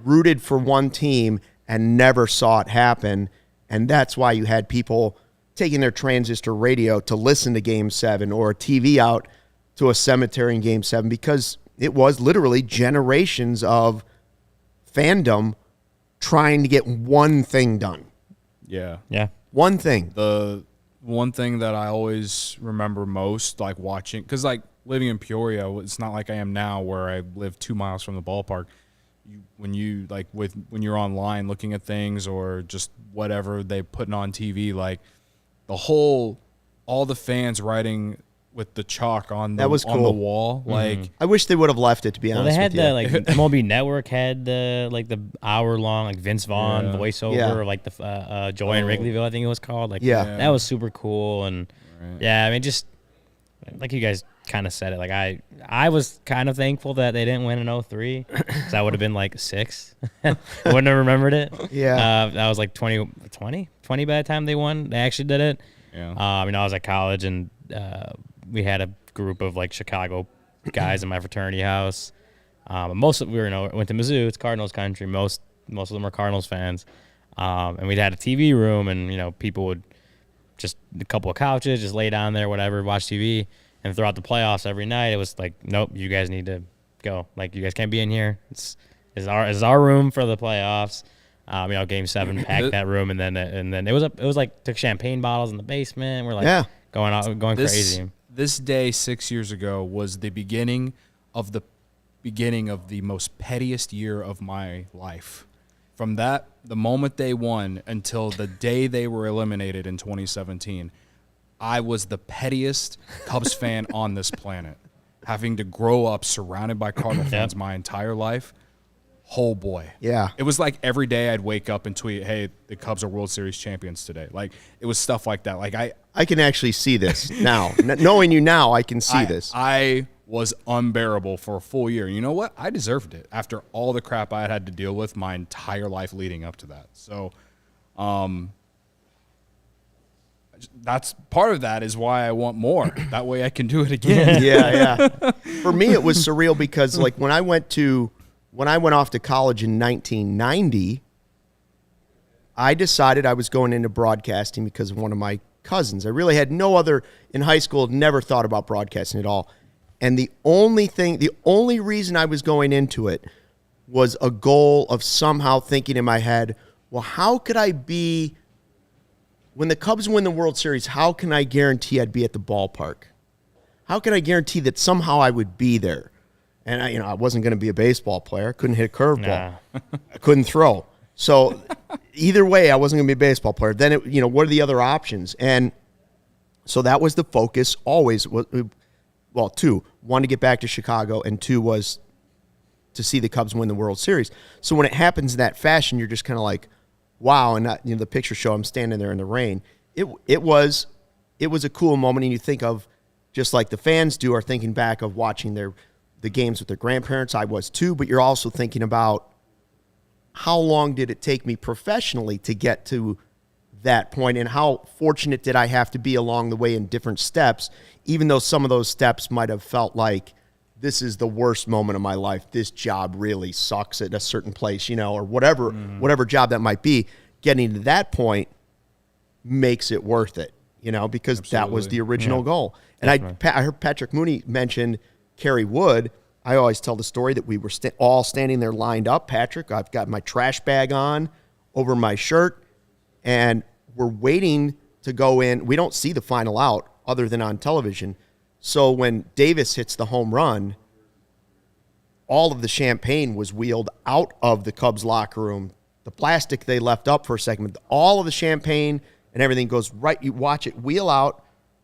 rooted for one team and never saw it happen. And that's why you had people taking their transistor radio to listen to Game 7 or a TV out to a cemetery in Game 7, because it was literally generations of fandom trying to get one thing done. Yeah. One thing. The one thing that I always remember most, like watching, because like living in Peoria, it's not like I am now where I live 2 miles from the ballpark. When you're online looking at things or just whatever they putting on TV, like all the fans writing with the chalk on That was on cool. the wall. Like, I wish they would have left it, to be Well, honest they had with you. the MLB Network had the hour long like Vince Vaughn voiceover, like the Joy in Wrigleyville, I think it was called. Like, that was super cool. And I mean, just like you guys kind of said it. Like, I was kind of thankful that they didn't win in 2003 because I would have been like 6. I wouldn't have remembered it. I was like 20 by the time they won. They actually did it. I was at college, and we had a group of like Chicago guys in my fraternity house. Most of we went to Mizzou. It's Cardinals country. Most of them are Cardinals fans. And we'd had a TV room, and people would just a couple of couches, just lay down there, whatever, watch TV. And throughout the playoffs every night, it was like, nope, you guys need to go. Like, you guys can't be in here. It's our room for the playoffs. Game 7 packed that room, and then it was like took champagne bottles in the basement. We're like going crazy. This day 6 years ago was the beginning of the most pettiest year of my life. From the moment they won until the day they were eliminated in 2017, I was the pettiest Cubs fan on this planet, having to grow up surrounded by Cardinal fans my entire life. Oh boy. Yeah. It was like every day I'd wake up and tweet, hey, the Cubs are World Series champions today. Like, it was stuff like that. Like, I can actually see this now. Knowing you now, I can see this. I was unbearable for a full year. You know what? I deserved it after all the crap I had to deal with my entire life leading up to that. So, that's part of that is why I want more. That way I can do it again. Yeah. For me, it was surreal because like when I went off to college in 1990, I decided I was going into broadcasting because of one of my cousins. I really had in high school, never thought about broadcasting at all. And the only reason I was going into it was a goal of somehow thinking in my head, well, how could I be, when the Cubs win the World Series, how can I guarantee I'd be at the ballpark? How can I guarantee that somehow I would be there? And I wasn't going to be a baseball player. I couldn't hit a curveball. I couldn't throw. So either way, I wasn't going to be a baseball player. Then, what are the other options? And so that was the focus always. Well, two. One, to get back to Chicago, and two was to see the Cubs win the World Series. So when it happens in that fashion, you're just kind of like, wow. And the picture show, I'm standing there in the rain. It was a cool moment, and you think of, just like the fans do, are thinking back of watching the games with their grandparents. I was too, but you're also thinking about how long did it take me professionally to get to that point, and how fortunate did I have to be along the way in different steps, even though some of those steps might have felt like this is the worst moment of my life. This job really sucks at a certain place, or whatever job that might be. Getting to that point makes it worth it, because that was the original goal. And I heard Patrick Mooney mention Kerry Wood. I always tell the story that we were all standing there lined up. Patrick, I've got my trash bag on over my shirt, and we're waiting to go in. We don't see the final out other than on television. So when Davis hits the home run, all of the champagne was wheeled out of the Cubs locker room. The plastic they left up for a second, but all of the champagne and everything goes right. You watch it wheel out,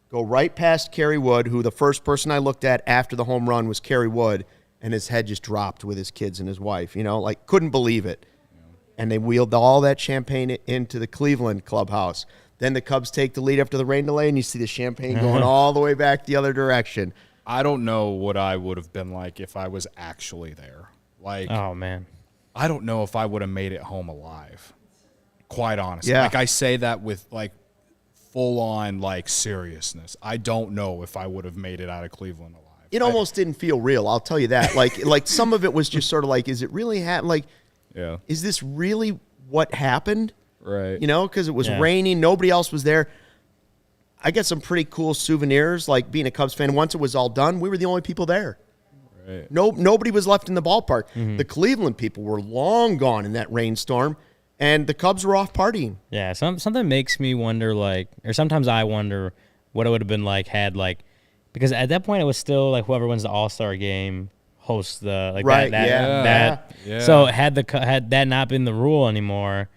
go right past Kerry Wood, who the first person I looked at after the home run was Kerry Wood, and his head just dropped with his kids and his wife, couldn't believe it. And they wheeled all that champagne into the Cleveland clubhouse. Then the Cubs take the lead after the rain delay, and you see the champagne going all the way back the other direction. I don't know what I would have been like if I was actually there. Oh, man. I don't know if I would have made it home alive, quite honestly. Yeah. I say that with, full-on, seriousness. I don't know if I would have made it out of Cleveland alive. It almost didn't feel real, I'll tell you that. Like some of it was just sort of like, is it really happening? Yeah. Is this really what happened? Right. Because it was raining. Nobody else was there. I got some pretty cool souvenirs, like being a Cubs fan. Once it was all done, we were the only people there. Right. Nobody was left in the ballpark. Mm-hmm. The Cleveland people were long gone in that rainstorm, and the Cubs were off partying. Yeah, something makes me wonder, or sometimes I wonder what it would have been because at that point it was still whoever wins the All-Star game hosts the right. That. So had that not been the rule anymore,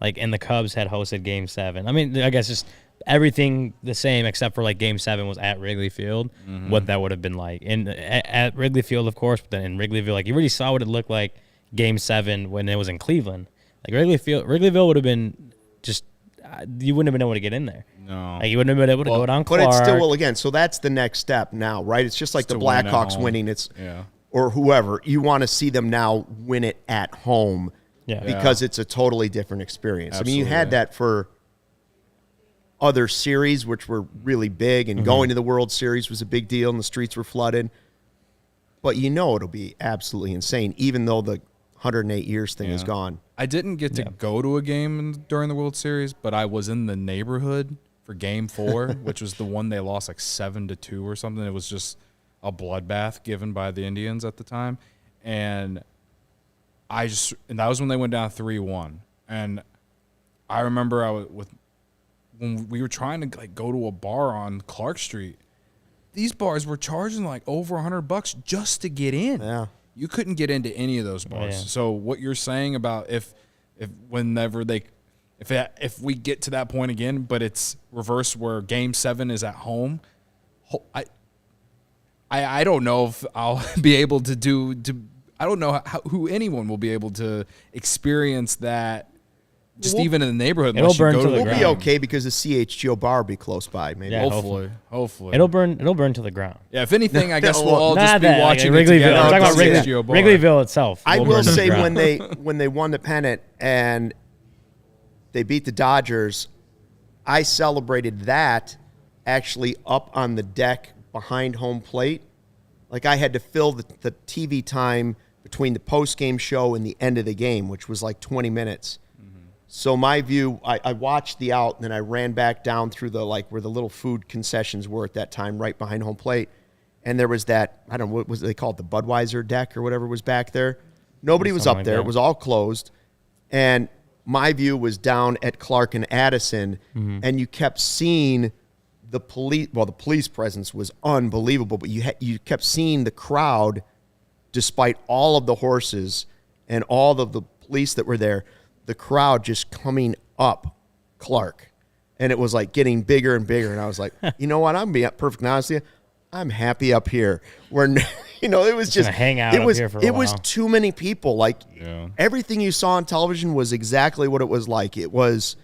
and the Cubs had hosted Game 7. I mean, I guess just everything the same except for Game 7 was at Wrigley Field. Mm-hmm. What that would have been like, and at Wrigley Field, of course, but then in Wrigleyville, you really saw what it looked like Game 7 when it was in Cleveland. Wrigleyville would have been just you wouldn't have been able to get in there. No, you wouldn't have been able to go down Clark. But it's still again. So that's the next step now, right? It's just like the Blackhawks winning. Or whoever, you want to see them now win it at home because it's a totally different experience. Absolutely. I mean, you had that for other series, which were really big, and going to the World Series was a big deal, and the streets were flooded. But it'll be absolutely insane, even though the 108 years thing is gone. I didn't get to go to a game during the World Series, but I was in the neighborhood for Game 4, which was the one they lost 7-2 or something. It was just a bloodbath given by the Indians at the time, and that was when they went down 3-1. And I remember when we were trying to go to a bar on Clark Street. These bars were charging over $100 just to get in. Yeah, you couldn't get into any of those bars. Yeah. So what you're saying about if we get to that point again, but it's reverse where Game 7 is at home, I don't know if I'll be able to I don't know who anyone will be able to experience that just even in the neighborhood. It'll Unless you burn go to to the the We'll be ground. okay because the CHGO bar will be close by. Maybe. Yeah. Hopefully. It'll burn to the ground. Yeah, if anything, I guess we'll all Not just be that, like, watching Wrigleyville. it together. I'm talking about at the CHGO bar. Wrigleyville itself. I will will burn to the say ground. when they won the pennant and they beat the Dodgers, I celebrated that actually up on the deck behind home plate. Like I had to fill the TV time between the post-game show and the end of the game, which was like 20 minutes. So my view, I watched the out, and then I ran back down through the where the little food concessions were at that time, right behind home plate. And there was that, I don't know, what was they called, the Budweiser deck or whatever was back there. Nobody was up like there. that. It was all closed. And my view was down at Clark and Addison, and you kept seeing the police. Well, the police presence was unbelievable, but you kept seeing the crowd, despite all of the horses and all of the police that were there, the crowd just coming up Clark. And it was like getting bigger and bigger. And I was like, you know what? I'm being perfectly honest with you. I'm happy up here. It was just hang out up here for a it was while. too many people. Like everything you saw on television was exactly what it was like. It was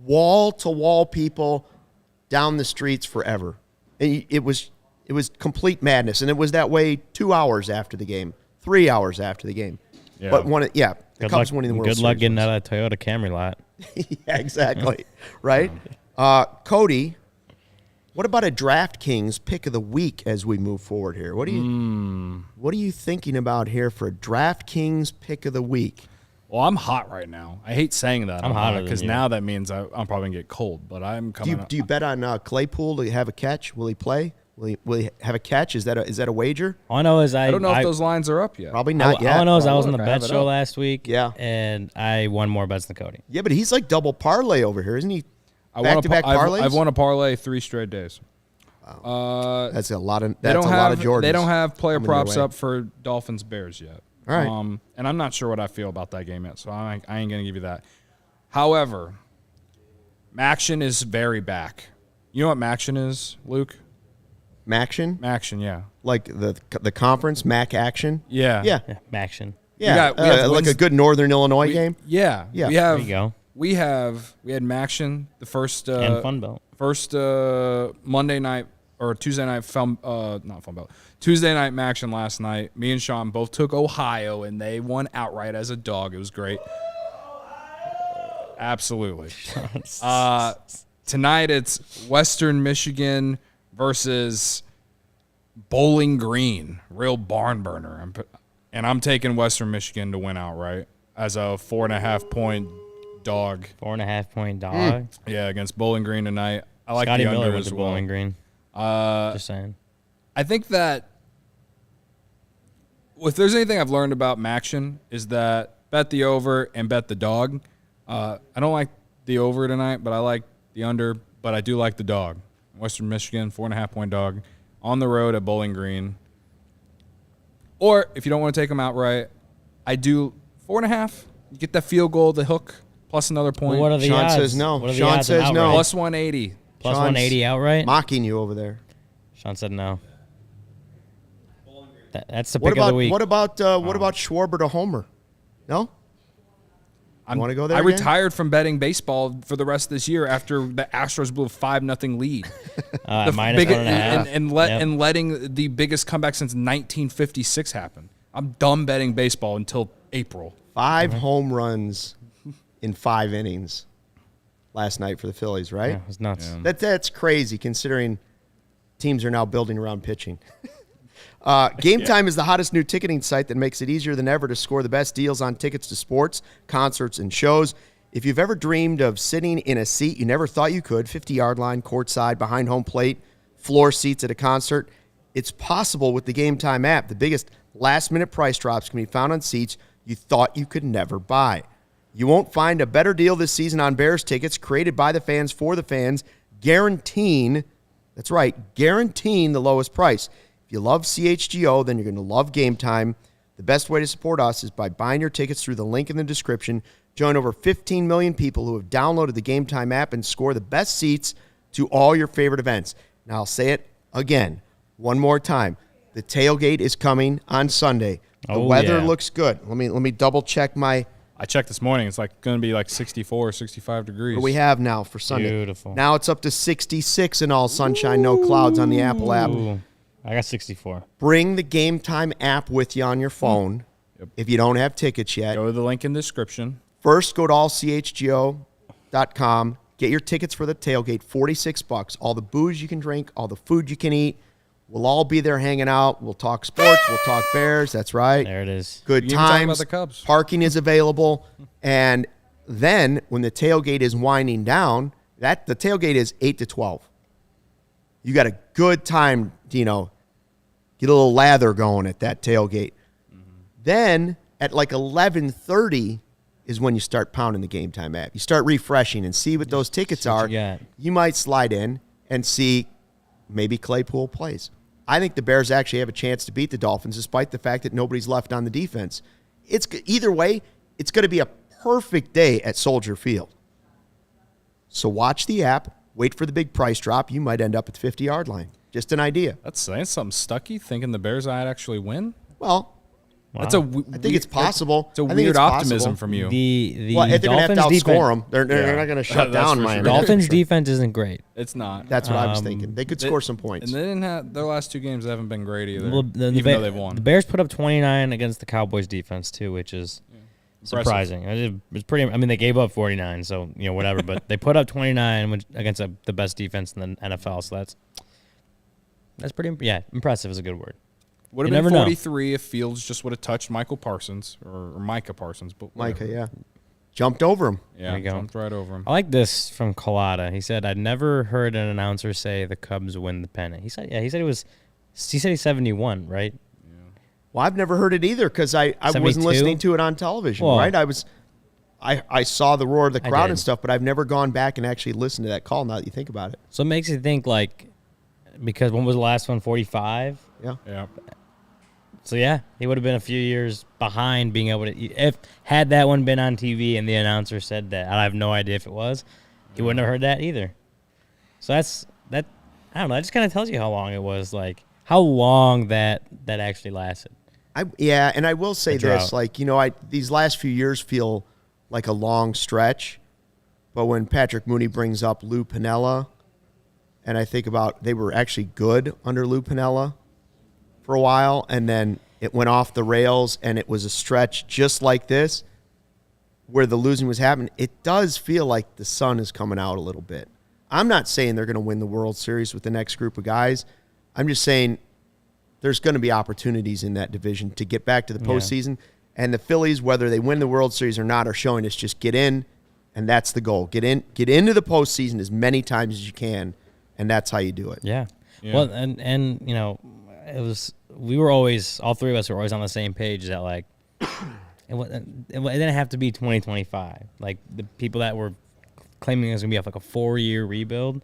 wall to wall people down the streets forever. And it was complete madness. And it was that way 2 hours after the game, 3 hours after the game. Yeah. But the Cubs winning the World Series. Good luck getting out of that Toyota Camry lot. Yeah, exactly. Right? Cody, what about a DraftKings pick of the week as we move forward here? What are you thinking about here for a DraftKings pick of the week? Well, I'm hot right now. I hate saying that. I'm hotter than because you. now that means I'm probably gonna get cold. But I'm coming. Do you bet on Claypool to have a catch? Will he play? Will he have a catch? Is that a wager? All I know is I don't know if those lines are up yet. Probably not yet. All I know is I was on the Look, I have bet it show up. last week. Yeah. And I won more bets than Cody. Yeah, but he's like double parlay over here, isn't he? I Back-to-back parlays? I've won a parlay 3 straight days. That's a lot of. They That's don't a have lot of Jordans. They don't have player coming your props way. up for Dolphins Bears yet. All right. And I'm not sure what I feel about that game yet, so I ain't gonna give you that. However, Maction is very back. You know what Maction is, Luke? Maction, Maction, yeah. like the conference Mac Action. Yeah. Yeah, Yeah, Maction. yeah. we have like wins- a good Northern Illinois game. Yeah. Yeah. We have, There you go. We had Maction the first And Fun Belt. first Monday night or Tuesday night not Fun Belt. Tuesday night Maction last night. Me and Sean both took Ohio and they won outright as a dog. It was great. Absolutely. Tonight it's Western Michigan versus Bowling Green, real barn burner. I'm taking Western Michigan to win outright as a 4.5 point dog. 4.5 point dog. Yeah, against Bowling Green tonight. I like Scotty the Miller under went as to well. Bowling Green. Just saying. I think that if there's anything I've learned about Maction is that bet the over and bet the dog. I don't like the over tonight, but I like the under, but I do like the dog. Western Michigan, 4.5 point dog on the road at Bowling Green. Or if you don't want to take them outright, I do 4.5. You get that field goal, the hook, plus another point. Well, what are the Sean odds? says no. What are the Sean odds on says no. outright? Plus 180. Plus Sean's 180 outright? Mocking you over there. Sean said no. That's the What pick of about the week. what about Schwarber to homer? No. Wanna go there I again? retired from betting baseball for the rest of this year after the Astros blew a 5-0 lead. Minus 1.5. And letting the biggest comeback since 1956 happen. I'm done betting baseball until April. 5 home runs in 5 innings last night for the Phillies, right? Yeah, it was nuts. That's crazy considering teams are now building around pitching. Game Time is the hottest new ticketing site that makes it easier than ever to score the best deals on tickets to sports, concerts, and shows. If you've ever dreamed of sitting in a seat you never thought you could, 50-yard line, courtside, behind home plate, floor seats at a concert, it's possible with the Game Time app. The biggest last-minute price drops can be found on seats you thought you could never buy. You won't find a better deal this season on Bears tickets created by the fans for the fans, guaranteeing, that's right, guaranteeing the lowest price. If you love CHGO, then you're going to love Game Time. The best way to support us is by buying your tickets through the link in the description. Join over 15 million people who have downloaded the Game Time app and score the best seats to all your favorite events. Now, I'll say it again, one more time. The tailgate is coming on Sunday. The weather looks good. Let me double check my I checked this morning. It's like going to be like 64, 65 degrees. What we have now for Sunday. Beautiful. Now it's up to 66 and all sunshine, no clouds on the Apple app. Ooh, I got 64. Bring the Game Time app with you on your phone if you don't have tickets yet. Go to the link in the description. First, go to allchgo.com. Get your tickets for the tailgate, $46. All the booze you can drink, all the food you can eat. We'll all be there hanging out. We'll talk sports. We'll talk Bears. That's right. There it is. Good You can talk times. about the Cubs. Parking is available. And then when the tailgate is winding down, the tailgate is 8 to 12. You got a good time, get a little lather going at that tailgate. Then at like 11:30 is when you start pounding the Game Time app. You start refreshing and see what those tickets are. You might slide in and see maybe Claypool plays. I think the Bears actually have a chance to beat the Dolphins despite the fact that nobody's left on the defense. Either way, it's going to be a perfect day at Soldier Field. So watch the app, wait for the big price drop. You might end up at the 50-yard line. Just an idea. That's saying something, Stucky, thinking the Bears might actually win. Well, That's I think it's possible. It's a I think weird it's optimism possible. from you. The Well, if they're going to have to Dolphins outscore defense, them, they're not going to shut That's down for Miami. sure. Dolphins defense isn't great. It's not. That's what I was thinking. They could score some points. And they didn't have their last 2 games. They haven't been great either. Well, even though they've won. The Bears put up 29 against the Cowboys defense too, which is surprising. It's pretty. I mean, they gave up 49, so whatever. But they put up 29 against the best defense in the NFL. So that's pretty. Yeah, impressive is a good word. Would have been 43 if Fields just would have touched Michael Parsons or Micah Parsons. But Micah, yeah. Jumped over him. Yeah, There you go. jumped right over him. I like this from Collada. He said, "I'd never heard an announcer say the Cubs win the pennant." He said he's 71, right? Well, I've never heard it either because I wasn't 72? listening to it on television, Well, right? I saw the roar of the crowd did. and stuff, but I've never gone back and actually listened to that call now that you think about it. So it makes you think because when was the last one? 45. Yeah. Yeah. So yeah, he would have been a few years behind being able to. Had that one been on TV and the announcer said that, I have no idea if it was, he wouldn't have heard that either. So that's that. I don't know. That just kind of tells you how long it was, how long that actually lasted. And I will say this, these last few years feel like a long stretch, but when Patrick Mooney brings up Lou Piniella, and I think about they were actually good under Lou Piniella for a while, and then it went off the rails, and it was a stretch just like this where the losing was happening. It does feel like the sun is coming out a little bit. I'm not saying they're going to win the World Series with the next group of guys. I'm just saying there's going to be opportunities in that division to get back to the postseason. And the Phillies, whether they win the World Series or not, are showing us just get in, and that's the goal. Get into the postseason as many times as you can, and that's how you do it. Yeah. Well, and it was, we were always, all three of us were always on the same page that it didn't have to be 2025. The people that were claiming it was going to be a 4-year rebuild,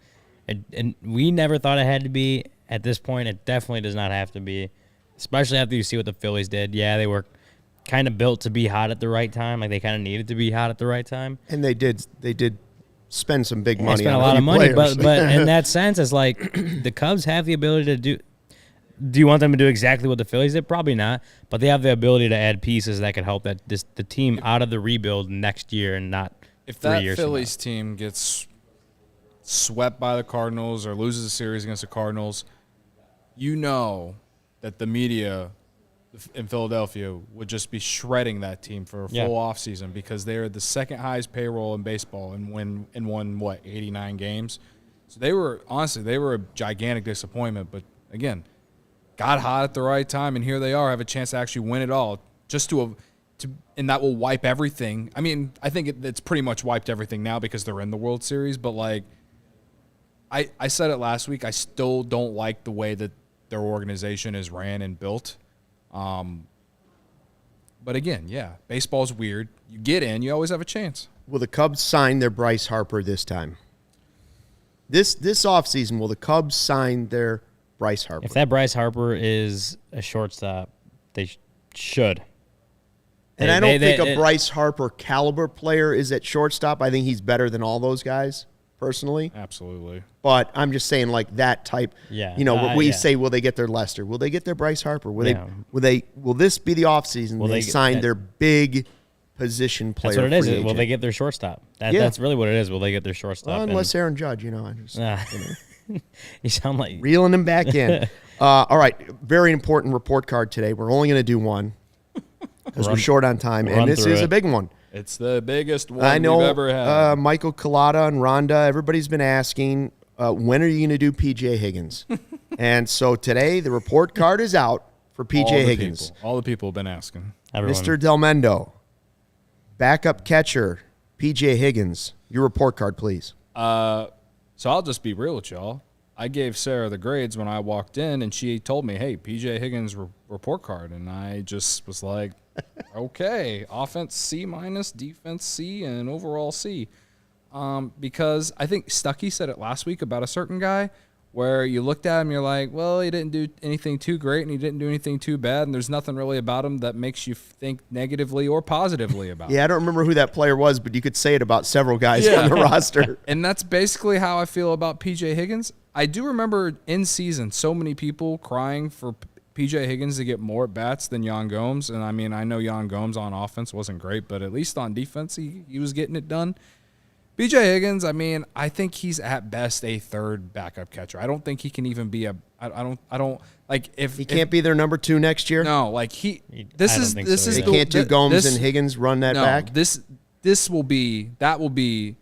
and we never thought it had to be. At this point, it definitely does not have to be, especially after you see what the Phillies did. Yeah, they were kind of built to be hot at the right time. They kind of needed to be hot at the right time. And they did spend some big money. They spent a lot of money, but in that sense, it's the Cubs have the ability to do. Do you want them to do exactly what the Phillies did? Probably not, but they have the ability to add pieces that could help the team out of the rebuild next year and not 3 years. If that Phillies team gets swept by the Cardinals or loses a series against the Cardinals, that the media in Philadelphia would just be shredding that team for a full offseason because they're the second highest payroll in baseball and won 89 games. So they were a gigantic disappointment, but again, got hot at the right time, and here they are, have a chance to actually win it all, and that will wipe everything. I mean, I think it's pretty much wiped everything now because they're in the World Series, but I said it last week, I still don't like the way that their organization is ran and built. But again, baseball's weird. You get in, you always have a chance. Will the Cubs sign their Bryce Harper this time? This offseason, will the Cubs sign their Bryce Harper? If that Bryce Harper is a shortstop, they should. And I don't think a Bryce Harper caliber player is at shortstop. I think he's better than all those guys, personally. Absolutely. But I'm just saying, that type. Yeah. We say, will they get their Lester? Will they get their Bryce Harper? Will this be the offseason? Will they sign their big position player. That's what it is. free Will agent. they get their shortstop? Yeah. That's really what it is. Will they get their shortstop? Well, unless Aaron Judge, I just You sound like reeling him back in. All right, very important report card today. We're only going to do one because we're short on time, and this is a big one. It's the biggest one I know. we've ever had. Michael Collada and Rhonda, everybody's been asking, when are you going to do PJ Higgins? And so today the report card is out for PJ Higgins. All the people have been asking. everyone. Mr. Delmendo, backup catcher, PJ Higgins. Your report card, please. So I'll just be real with y'all. I gave Sarah the grades when I walked in, and she told me, hey, PJ Higgins report card. And I just was like, okay, offense C-, defense C, and overall C. Because I think Stuckey said it last week about a certain guy where you looked at him, you're like, well, he didn't do anything too great, and he didn't do anything too bad, and there's nothing really about him that makes you think negatively or positively about him. Yeah, I don't remember who that player was, but you could say it about several guys on the roster. And that's basically how I feel about PJ Higgins. I do remember in season so many people crying for PJ Higgins to get more at bats than Yan Gomes. And I mean, I know Yan Gomes on offense wasn't great, but at least on defense, he was getting it done. PJ Higgins, I mean, I think he's at best a third backup catcher. I don't think he can even be I don't like if He can't be their number 2 next year. No, like I don't think so They either. can't do Gomes and Higgins run that back. That will be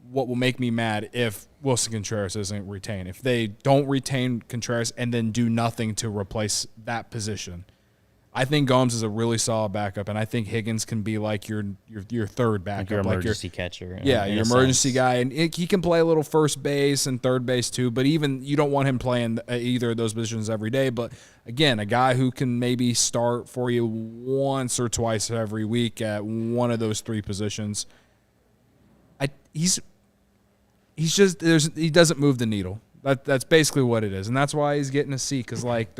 what will make me mad if Wilson Contreras isn't retained. If they don't retain Contreras and then do nothing to replace that position. I think Gomes is a really solid backup, and I think Higgins can be like your third backup, Like your emergency catcher. Yeah, in your a emergency sense. guy, and he can play a little first base and third base too. But even you don't want him playing either of those positions every day. But again, a guy who can maybe start for you once or twice every week at one of those 3 positions. He doesn't move the needle. That's basically what it is, and that's why he's getting a C because like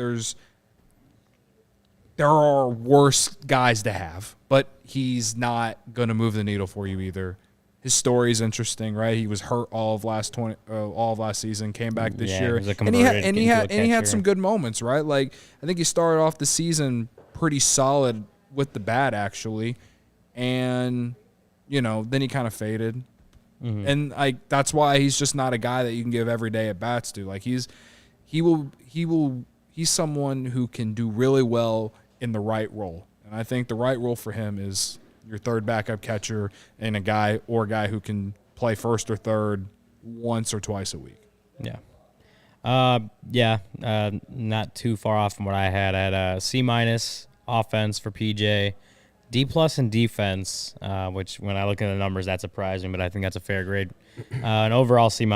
there are worse guys to have, but he's not going to move the needle for you either. His story is interesting, right? He was hurt all of last season, came back this year, and he had some good moments, right? Like I think he started off the season pretty solid with the bat actually, and then he kind of faded, and like that's why he's just not a guy that you can give every day at bats to. Like he's someone who can do really well in the right role. And I think the right role for him is your third backup catcher and a guy who can play first or third once or twice a week. Yeah. Not too far off from what I had. I had a C- offense for PJ, D+ in defense, which when I look at the numbers, that surprised me, but I think that's a fair grade. An overall C-.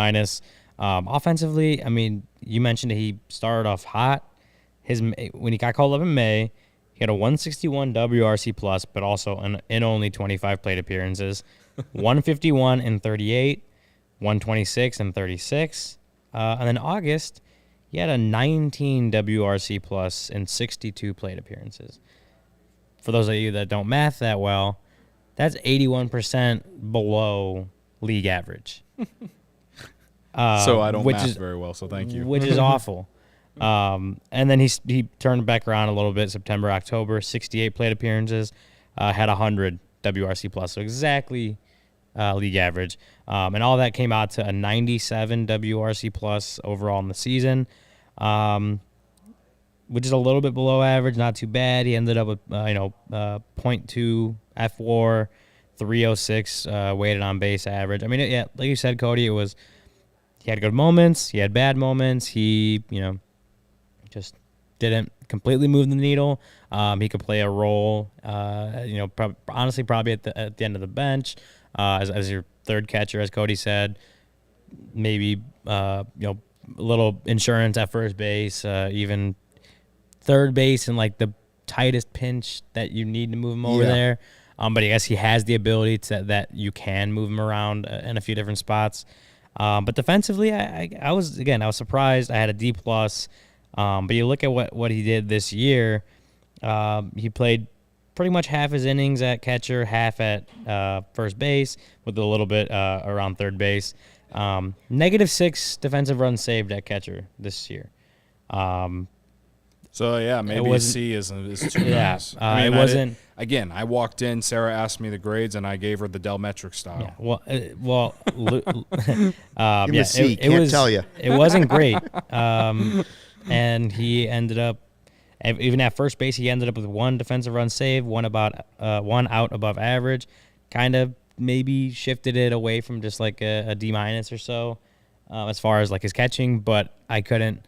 Offensively, I mean, you mentioned that he started off hot. When he got called up in May, he had a 161 WRC plus, but also in only 25 plate appearances, 151 in 38, 126 in 36. And then August, he had a 19 WRC plus in 62 plate appearances. For those of you that don't math that well, that's 81% below league average. So I don't math very well, so thank you. Which is awful. And then he turned back around a little bit, September, October, 68 plate appearances, had 100 WRC plus, so exactly league average. And all that came out to a 97 WRC plus overall in the season, which is a little bit below average, not too bad. He ended up with, 0.2 FWAR, 306 weighted on base average. I mean, yeah, like you said, Cody, he had good moments, he had bad moments, he, just didn't completely move the needle. He could play a role, honestly, probably at the end of the bench as your third catcher, as Cody said. Maybe a little insurance at first base, even third base in like the tightest pinch that you need to move him over there. But I guess he has the ability that you can move him around in a few different spots. But defensively, I was surprised. I had a D+. But you look at what he did this year, he played pretty much half his innings at catcher, half at first base, with a little bit around third base. -6 defensive runs saved at catcher this year. So yeah, maybe a C is too nice. It wasn't. again, I walked in, Sarah asked me the grades, and I gave her the Delmetric style. Yeah, well, Give him a C. Can't tell you. It wasn't great. And he ended up, even at first base, he ended up with one defensive run saved, one out above average. Kind of maybe shifted it away from just like a D- or so as far as like his catching, but I couldn't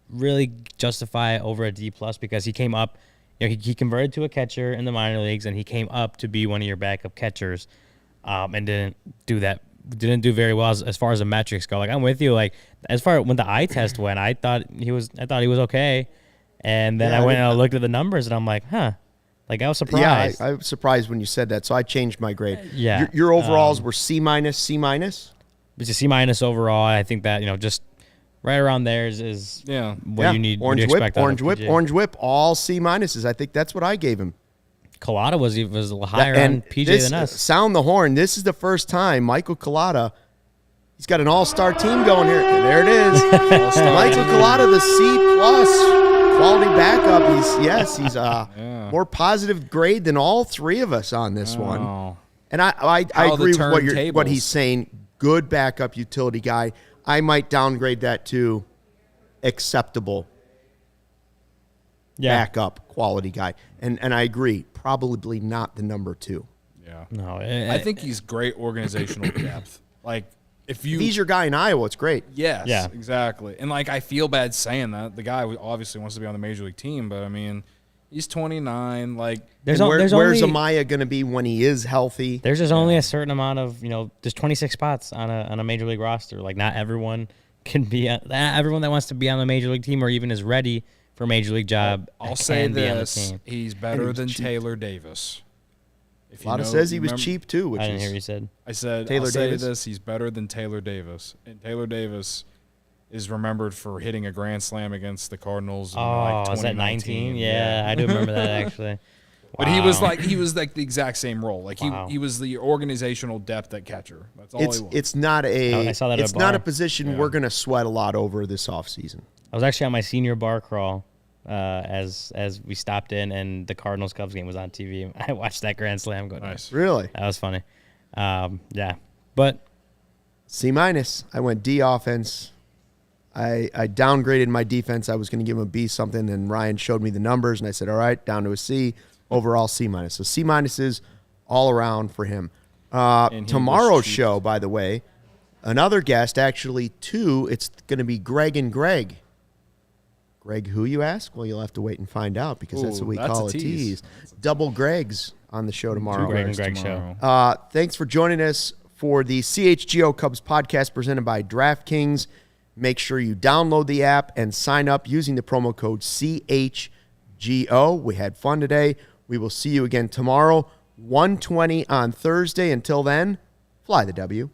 really justify over a D+ because he came up. He converted to a catcher in the minor leagues, and he came up to be one of your backup catchers, and didn't do very well as far as the metrics go. Like, I'm with you. Like, as far as when the eye test went, I thought he was okay, and then I went and I looked at the numbers, and I'm like, huh. Like, I was surprised. Yeah, I was surprised when you said that, so I changed my grade. Yeah, your overalls were C-, C-. It's a C- overall. I think that just right around there is what you need. Orange you Whip, expect out of PJ. Orange Whip, all C-. I think that's what I gave him. Collada was higher on PJ than us. Sound the horn. This is the first time Michael Collada, he's got an all-star team going here. There it is. Michael Collada, the C+ quality backup. He's more positive grade than all three of us on this one. And I agree with what he's saying. Good backup utility guy. I might downgrade that to acceptable backup quality guy. And I agree, probably not the number 2. Yeah. No, I think he's great organizational depth. Like, if he's your guy in Iowa, it's great. Yes, yeah, exactly. And like, I feel bad saying that. The guy obviously wants to be on the major league team, but I mean, he's 29. Like, where's Amaya going to be when he is healthy? There's just only a certain amount of there's 26 spots on a major league roster. Like, not everyone can be everyone that wants to be on the major league team or even is ready for a major league job. I'll say this: he's better than Taylor Davis. Lada says he was cheap too. Which I didn't hear what you said. I said Taylor Davis. Davis. He's better than Taylor Davis, and Taylor Davis is remembered for hitting a grand slam against the Cardinals. In was that 19? Yeah, I do remember that actually. But he was like the exact same role. Like he was the organizational depth at catcher. That's all he was. It's not a I saw that it's not a position we're going to sweat a lot over this offseason. I was actually on my senior bar crawl as we stopped in, and the Cardinals Cubs game was on TV. I watched that grand slam go down. Nice. Really? That was funny. Yeah, but C-. I went D offense. I downgraded my defense. I was going to give him a B something, and Ryan showed me the numbers, and I said, all right, down to a C. Overall, C-. So C- is all around for him. Tomorrow's show, by the way, another guest, actually 2. It's going to be Greg and Greg. Greg who, you ask? Well, you'll have to wait and find out because that's what we call a tease. Double Gregs on the show tomorrow. Greg and Greg show. Thanks for joining us for the CHGO Cubs podcast presented by DraftKings. Make sure you download the app and sign up using the promo code CHGO. We had fun today. We will see you again tomorrow, 1:20 on Thursday. Until then, fly the W.